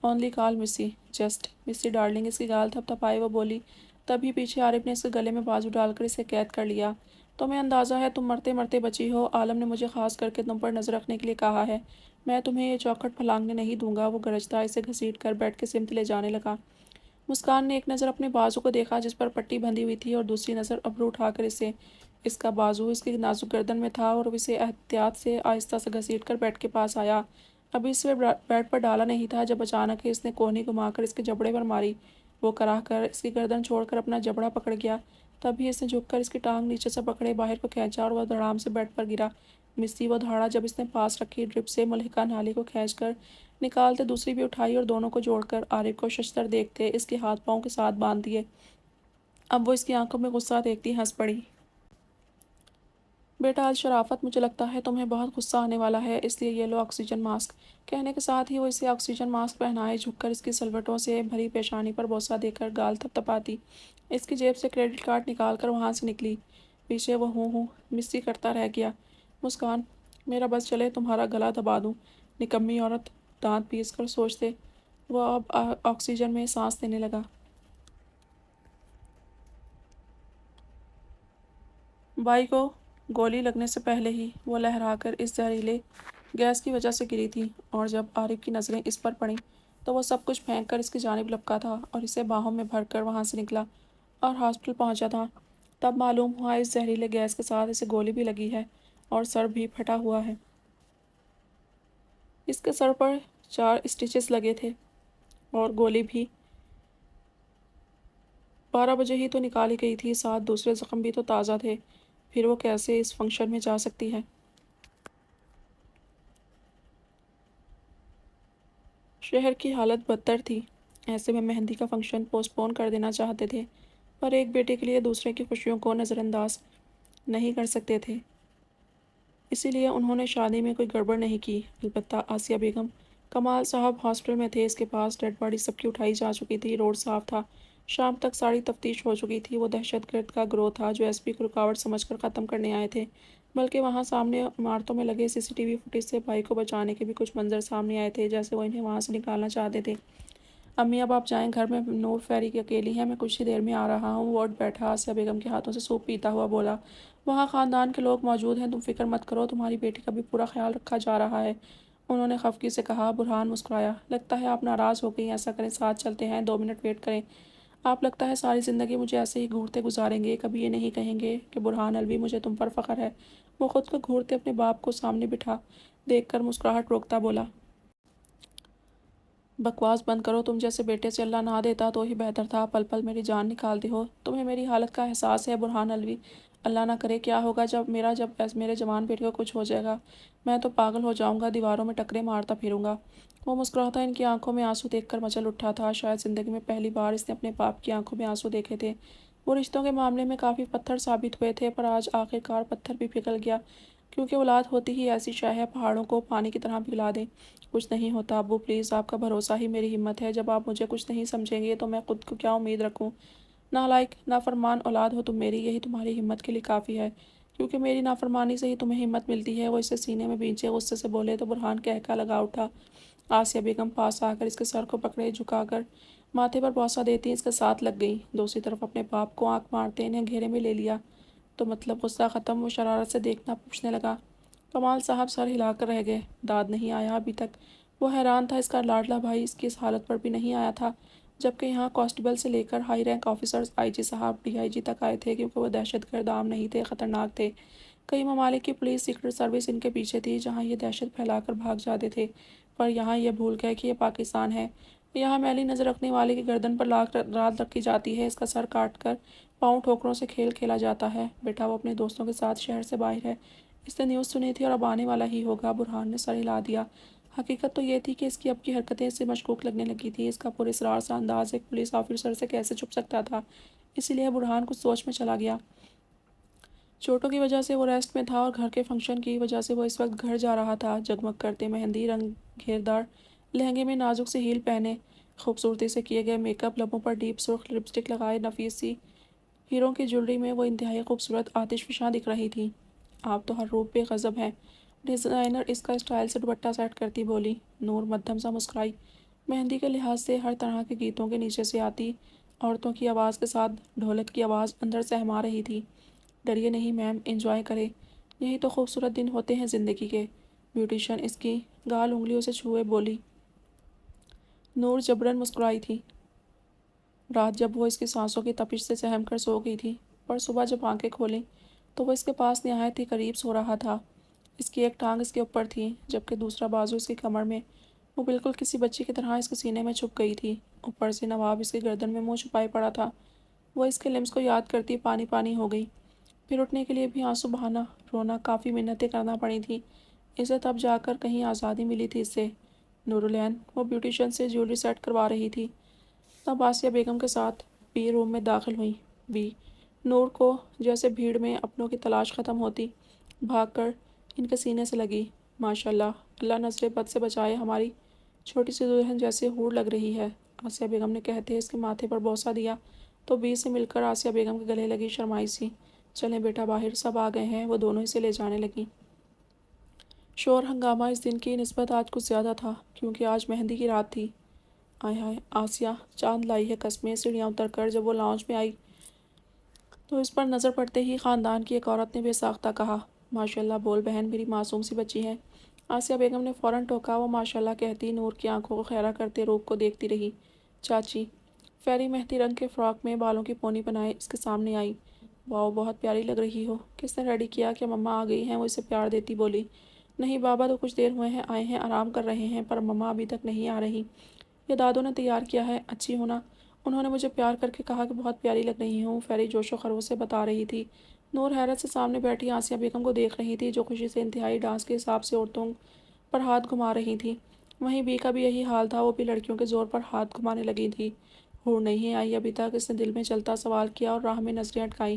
اونلی کال مسی، جسٹ مسی ڈارلنگ۔ اس کی گال تھپ تھپائے وہ بولی۔ تبھی پیچھے عارف نے اس کے گلے میں بازو ڈال کر اسے قید کر لیا۔ تمہیں اندازہ ہے تم مرتے مرتے بچی ہو؟ عالم نے مجھے خاص کر کے تم پر نظر رکھنے کے لیے کہا ہے، میں تمہیں یہ چوکھٹ پھلانگنے نہیں دوں گا۔ وہ گرجتا اسے گھسیٹ کر بیڈ کے سمت لے جانے لگا۔ مسکان نے ایک نظر اپنے بازو کو دیکھا جس پر پٹی بندھی ہوئی تھی، اور دوسری نظر ابرو اٹھا کر اس کا بازو اس کی نازک گردن میں تھا، اور اسے احتیاط سے آہستہ سے گھسیٹ کر بیڈ کے پاس آیا۔ ابھی اسے بیڈ پر ڈالا نہیں تھا جب اچانک اس نے کوہنی گھما کر اس کے جبڑے پر ماری۔ وہ کراہ کر اس کی گردن چھوڑ کر اپنا جبڑا پکڑ گیا۔ تبھی اس نے جھک کر اس کی ٹانگ نیچے سے پکڑے باہر کو کھینچا اور وہ دھڑام سے بیڈ پر گرا۔ مسی وہ دھاڑا جب اس نے پاس رکھی ڈرپ سے ملحقہ نالی کو کھینچ کر نکالتے دوسری بھی اٹھائی اور دونوں کو جوڑ کر عارف کو ششتر دیکھتے اس کے ہاتھ پاؤں کے ساتھ باندھ دیے۔ اب وہ اس کی آنکھوں میں غصہ دیکھتی ہنس پڑی۔ بیٹا شرافت، مجھے لگتا ہے تمہیں بہت غصہ آنے والا ہے، اس لیے یہ لو آکسیجن ماسک۔ کہنے کے ساتھ ہی وہ اسے آکسیجن ماسک پہنائے، جھک کر اس کی سلوٹوں سے بھری پیشانی پر بوسہ دے کر گال تھپ تھپاتی اس کی جیب سے کریڈٹ کارڈ نکال کر وہاں سے نکلی۔ پیچھے وہ ہوں مسی کرتا رہ گیا۔ مسکان، میرا بس چلے تمہارا گلا دبا دوں، نکمی عورت، دانت پیس کر سوچتے وہ اب آکسیجن میں سانس لینے لگا۔ بائی کو گولی لگنے سے پہلے ہی وہ لہرا کر اس زہریلے گیس کی وجہ سے گری تھی، اور جب عارف کی نظریں اس پر پڑیں تو وہ سب کچھ پھینک کر اس کی جانب لپکا تھا اور اسے باہوں میں بھر کر وہاں سے نکلا اور ہاسپٹل پہنچا تھا۔ تب معلوم ہوا اس زہریلے گیس کے ساتھ اسے گولی بھی لگی ہے اور سر بھی پھٹا ہوا ہے۔ اس کے سر پر 4 اسٹچز لگے تھے اور گولی بھی 12 بجے ہی تو نکالی گئی تھی، ساتھ دوسرے زخم بھی تو تازہ تھے، پھر وہ کیسے اس فنکشن میں جا سکتی ہے؟ شہر کی حالت بدتر تھی، ایسے میں مہندی کا فنکشن پوسٹ پون کر دینا چاہتے تھے، پر ایک بیٹے کے لیے دوسرے کی خوشیوں کو نظر انداز نہیں کر سکتے تھے، اسی لیے انہوں نے شادی میں کوئی گڑبڑ نہیں کی۔ البتہ آسیہ بیگم، کمال صاحب ہاسپٹل میں تھے، اس کے پاس ڈیڈ باڈی سب کی اٹھائی جا چکی تھی، روڈ صاف تھا، شام تک ساری تفتیش ہو چکی تھی۔ وہ دہشت گرد کا گروہ تھا جو ایس پی کو رکاوٹ سمجھ کر ختم کرنے آئے تھے، بلکہ وہاں سامنے عمارتوں میں لگے سی سی ٹی وی فوٹیج سے بھائی کو بچانے کے بھی کچھ منظر سامنے آئے تھے، جیسے وہ انہیں وہاں سے نکالنا چاہتے تھے۔ امی اب آپ جائیں، گھر میں نور فیری کی اکیلی ہے، میں کچھ ہی دیر میں آ رہا ہوں۔ وہ اٹھ بیٹھا، آسیہ بیگم کے ہاتھوں سے سوپ پیتا ہوا بولا، وہاں خاندان کے لوگ موجود ہیں، تم فکر مت کرو، تمہاری بیٹی کا بھی پورا خیال رکھا جا رہا ہے، انہوں نے خفگی سے کہا۔ برہان مسکرایا، لگتا ہے آپ ناراض ہو گئی، ایسا کریں ساتھ چلتے ہیں، 2 منٹ ویٹ کریں، آپ لگتا ہے ساری زندگی مجھے ایسے ہی گھورتے گزاریں گے، کبھی یہ نہیں کہیں گے کہ برہان الوی مجھے تم پر فخر ہے۔ وہ خود کو گھورتے اپنے باپ کو سامنے بٹھا دیکھ کر مسکراہٹ روکتا بولا، بکواس بند کرو، تم جیسے بیٹے سے اللہ نہ دیتا تو ہی بہتر تھا، پل پل میری جان نکالتے ہو، تمہیں میری حالت کا احساس ہے برہان الوی؟ اللہ نہ کرے کیا ہوگا جب میرے جوان بیٹے کو کچھ ہو جائے گا، میں تو پاگل ہو جاؤں گا، دیواروں میں ٹکرے مارتا پھروں گا۔ وہ مسکراتا ان کی آنکھوں میں آنسو دیکھ کر مچل اٹھا تھا، شاید زندگی میں پہلی بار اس نے اپنے باپ کی آنکھوں میں آنسو دیکھے تھے۔ وہ رشتوں کے معاملے میں کافی پتھر ثابت ہوئے تھے، پر آج آخر کار پتھر بھی پگھل گیا، کیونکہ اولاد ہوتی ہی ایسی شے ہے پہاڑوں کو پانی کی طرح پگھلا دے۔ کچھ نہیں ہوتا ابو، پلیز، آپ کا بھروسہ ہی میری ہمت ہے، جب آپ مجھے کچھ نہیں سمجھیں گے تو میں خود کو کیا امید رکھوں؟ نالائق، نافرمان اولاد ہو تم میری، یہی تمہاری ہمت کے لیے کافی ہے، کیونکہ میری نافرمانی سے ہی تمہیں ہمت ملتی ہے۔ وہ اسے سینے میں بھینچے غصے سے بولے تو برہان کہکا لگا اٹھا۔ آسیہ بیگم پاس آ کر اس کے سر کو پکڑے، جھکا کر ماتھے پر بوسہ دیتی اس کے ساتھ لگ گئی، دوسری طرف اپنے باپ کو آنکھ مارتے انہیں گھیرے میں لے لیا۔ تو مطلب غصہ ختم؟ وہ شرارت سے دیکھنا پوچھنے لگا۔ کمال صاحب سر ہلا کر رہ گئے، داد نہیں آیا ابھی تک؟ وہ حیران تھا، اس کا لاڈلا بھائی اس کی اس حالت پر بھی نہیں آیا تھا، جبکہ یہاں کانسٹیبل سے لے کر ہائی رینک آفیسرز، آئی جی صاحب، ڈی آئی جی تک آئے تھے، کیونکہ وہ دہشت گرد عام نہیں تھے، خطرناک تھے۔ کئی ممالک کی پولیس سیکرٹ سروس ان کے پیچھے تھی، جہاں یہ دہشت پھیلا کر بھاگ جاتے تھے، پر یہاں یہ بھول گئے کہ یہ پاکستان ہے۔ یہاں میلی نظر رکھنے والے کی گردن پر رات رکھی جاتی ہے، اس کا سر کاٹ کر پاؤں ٹھوکروں سے کھیل کھیلا جاتا ہے۔ بیٹا وہ اپنے دوستوں کے ساتھ شہر سے باہر ہے، اس نے نیوز سنی تھی اور اب آنے والا ہی ہوگا۔ برہان نے سر ہلا دیا۔ حقیقت تو یہ تھی کہ اس کی اب کی حرکتیں اس سے مشکوک لگنے لگی تھیں، اس کا پراسرار سا انداز ایک پولیس آفیسر سے کیسے چھپ سکتا تھا؟ اسی لیے برہان کچھ سوچ میں چلا گیا۔ چوٹوں کی وجہ سے وہ ریسٹ میں تھا اور گھر کے فنکشن کی وجہ سے وہ اس وقت گھر جا رہا تھا۔ جگمگ کرتے مہندی رنگ گھیردار لہنگے میں نازک سے ہیل پہنے، خوبصورتی سے کیے گئے میک اپ، لبوں پر ڈیپ سرخ لپسٹک لگائے، نفیس سی ہیروں کی جویلری میں وہ انتہائی خوبصورت آتش فشاں دکھ رہی تھی۔ آپ تو ہر روپ بے غضب ہیں، ڈیزائنر اس کا اسٹائل سے دوپٹہ سیٹ کرتی بولی۔ نور مدھم سا مسکرائی، مہندی کے لحاظ سے ہر طرح کے گیتوں کے نیچے سے آتی عورتوں کی آواز کے ساتھ ڈھولک کی آواز اندر سہما رہی تھی۔ ڈریے نہیں میم، انجوائے کریں، یہی تو خوبصورت دن ہوتے ہیں زندگی کے۔ بیوٹیشن اس کی گال انگلیوں سے چھوئے بولی۔ نور جبراً مسکرائی تھی۔ رات جب وہ اس کی سانسوں کی تپش سے سہم کر سو گئی تھی، پر صبح جب آنکھیں کھولیں تو وہ اس کے پاس نہایت ہی قریب سو رہا تھا۔ اس کی ایک ٹانگ اس کے اوپر تھی، جبکہ دوسرا بازو اس کی کمر میں۔ وہ بالکل کسی بچی کی طرح اس کے سینے میں چھپ گئی تھی، اوپر سے نواب اس کی گردن میں منہ چھپائے پڑا تھا۔ وہ اس کے لمس کو یاد کرتی پانی پانی ہو گئی، پھر اٹھنے کے لیے بھی آنسو بہانا، رونا، کافی منتیں کرنا پڑی تھیں، اسے تب جا کر کہیں آزادی ملی تھی اس سے۔ نورالعین وہ بیوٹیشین سے جیولری سیٹ کروا رہی تھی، تب آسیہ بیگم کے ساتھ بی روم میں داخل ہوئی۔ بی نور کو جیسے بھیڑ میں اپنوں کی تلاش ختم ہوتی، بھاگ کر ان کے سینے سے لگی۔ ماشاءاللہ، اللہ نظر بد سے بچائے، ہماری چھوٹی سی دلہن جیسے حور لگ رہی ہے، آسیہ بیگم نے کہتے اس کے ماتھے پر بوسہ دیا تو بی سے مل کر آسیہ بیگم کے گلے لگی، شرمائی سی۔ چلیں بیٹا باہر، سب آ گئے ہیں، وہ دونوں اسے لے جانے لگیں۔ شور ہنگامہ اس دن کی نسبت آج کچھ زیادہ تھا، کیونکہ آج مہندی کی رات تھی۔ آئے ہائے، آسیہ چاند لائی ہے قسمیں۔ سیڑھیاں اتر کر جب وہ لاؤنج میں آئی تو اس پر نظر پڑتے ہی خاندان کی ایک عورت نے بے ساختہ کہا، ماشاءاللہ بول بہن، میری معصوم سی بچی ہے۔ آسیہ بیگم نے فوراً ٹوکا۔ وہ ماشاءاللہ کہتی نور کی آنکھوں کو خیرہ کرتے روپ کو دیکھتی رہی۔ چاچی فیری مہندی رنگ کے فراک میں بالوں کی پونی بنائے اس کے سامنے آئی۔ واؤ، بہت پیاری لگ رہی ہو، کس نے ریڈی کیا؟ کیا مما آ گئی ہیں؟ وہ اسے پیار دیتی بولی۔ نہیں بابا تو کچھ دیر ہوئے ہیں آئے ہیں، آرام کر رہے ہیں، پر مما ابھی تک نہیں آ رہی۔ یہ دادوں نے تیار کیا ہے، اچھی ہونا، انہوں نے مجھے پیار کر کے کہا کہ بہت پیاری لگ رہی ہوں، فیری جوش و خروش سے بتا رہی تھی۔ نور حیرت سے سامنے بیٹھی آسیہ بیگم کو دیکھ رہی تھی، جو خوشی سے انتہائی ڈانس کے حساب سے عورتوں پر ہاتھ گھما رہی تھی۔ وہیں بی کا بھی یہی حال تھا، وہ بھی لڑکیوں کے زور پر ہاتھ گھمانے لگی تھی۔ حور نہیں آئی ابھی تک؟ اس نے دل میں چلتا سوال کیا اور راہ میں نظریں اٹکائیں۔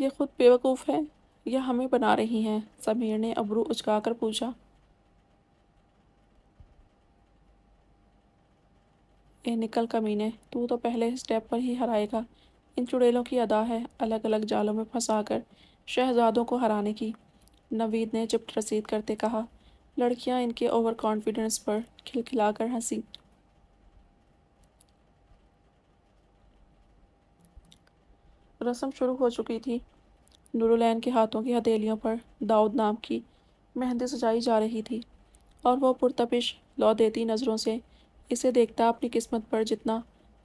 یہ خود بیوقوف ہے یا ہمیں بنا رہی ہیں؟ سمیر نے ابرو اچکا کر پوچھا۔ اے نکل کمینے، تو پہلے اسٹیپ پر ہی ہرائے گا۔ ان چڑیلوں کی ادا ہے الگ الگ جالوں میں پھنسا کر شہزادوں کو ہرانے کی، نوید نے چپٹ رسید کرتے کہا۔ لڑکیاں ان کے اوور کانفیڈنس پر کھلکھلا کر ہنسی۔ رسم شروع ہو چکی تھی۔ نورالعین کے ہاتھوں کی ہتھیلیوں پر داؤد نام کی مہندی سجائی جا رہی تھی اور وہ پرتپش لو دیتی نظروں سے اسے دیکھتا اپنی قسمت پر جتنا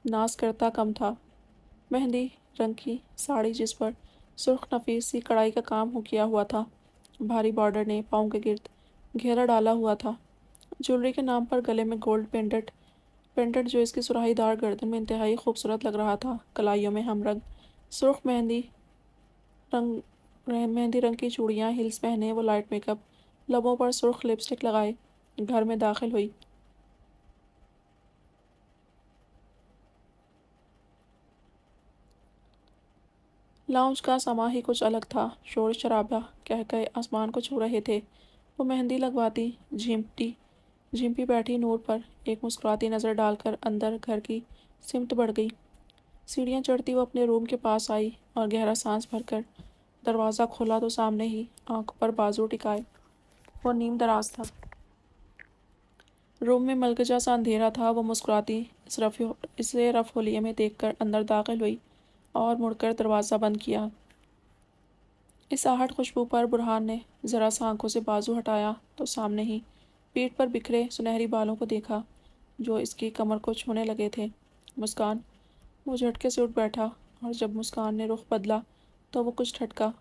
ناز کرتا کم تھا۔ مہندی رنگ کی ساڑی جس پر سرخ نفیس سی کڑائی کا کام کیا ہوا تھا، بھاری بارڈر نے پاؤں کے گرد گھیرا ڈالا ہوا تھا۔ جولری کے نام پر گلے میں گولڈ پینڈنٹ جو اس کی سراہی دار گردن میں انتہائی خوبصورت لگ رہا تھا، کلائیوں میں ہم رنگ سرخ مہندی رنگ کی چوڑیاں، ہیلز پہنے وہ لائٹ میک اپ، لبوں پر سرخ لپسٹک لگائے گھر میں داخل ہوئی۔ لاؤنج کا سما ہی کچھ الگ تھا، شور شرابہ کہکہے آسمان کو چھو رہے تھے۔ وہ مہندی لگواتی جھیمپی بیٹھی نور پر ایک مسکراتی نظر ڈال کر اندر گھر کی سمت بڑھ گئی۔ سیڑھیاں چڑھتی وہ اپنے روم کے پاس آئی اور گہرا سانس بھر کر دروازہ کھولا تو سامنے ہی آنکھ پر بازو ٹکائے وہ نیم دراز تھا۔ روم میں ملکجا سا اندھیرا تھا۔ وہ مسکراتی اسے رف حلیے میں دیکھ کر اندر داخل ہوئی اور مڑ کر دروازہ بند کیا۔ اس آہٹ خوشبو پر برہان نے ذرا سا آنکھوں سے بازو ہٹایا تو سامنے ہی پیٹھ پر بکھرے سنہری بالوں کو دیکھا جو اس کی کمر کو چھونے لگے تھے۔ مسکان! وہ جھٹکے سے اٹھ بیٹھا اور جب مسکان نے رخ بدلا تو وہ کچھ ٹھٹکا